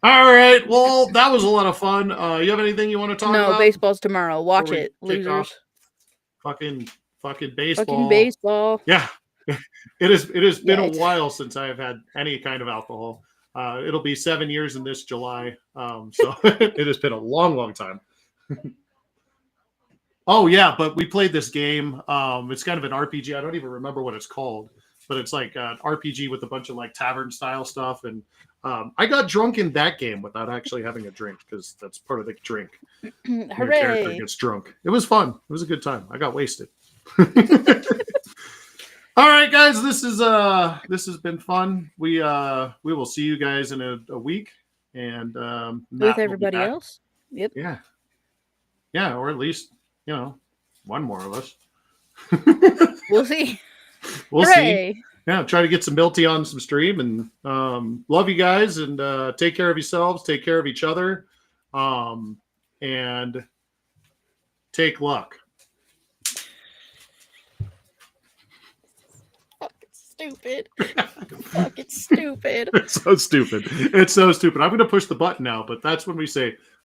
All right. Well, that was a lot of fun. You have anything you want to talk about? No, baseball's tomorrow. Watch it, losers. Fucking baseball. Fucking baseball. Yeah. It has been a while since I have had any kind of alcohol. It'll be 7 years in this July. So it has been a long, long time. Oh, yeah. But we played this game. It's kind of an RPG. I don't even remember what it's called. But it's like an RPG with a bunch of like tavern style stuff. And I got drunk in that game without actually having a drink because that's part of the drink. Hooray! Your character gets drunk. It was fun. It was a good time. I got wasted. All right, guys, this has been fun. We will see you guys in a week, and with everybody else. Yep. Yeah, or at least one more of us. We'll see. We'll Hooray. see. Yeah, try to get some Milty on some stream, and love you guys, and take care of yourselves, take care of each other, and take luck. stupid. Fucking stupid. It's so stupid. It's so stupid. I'm going to push the button now, but that's when we say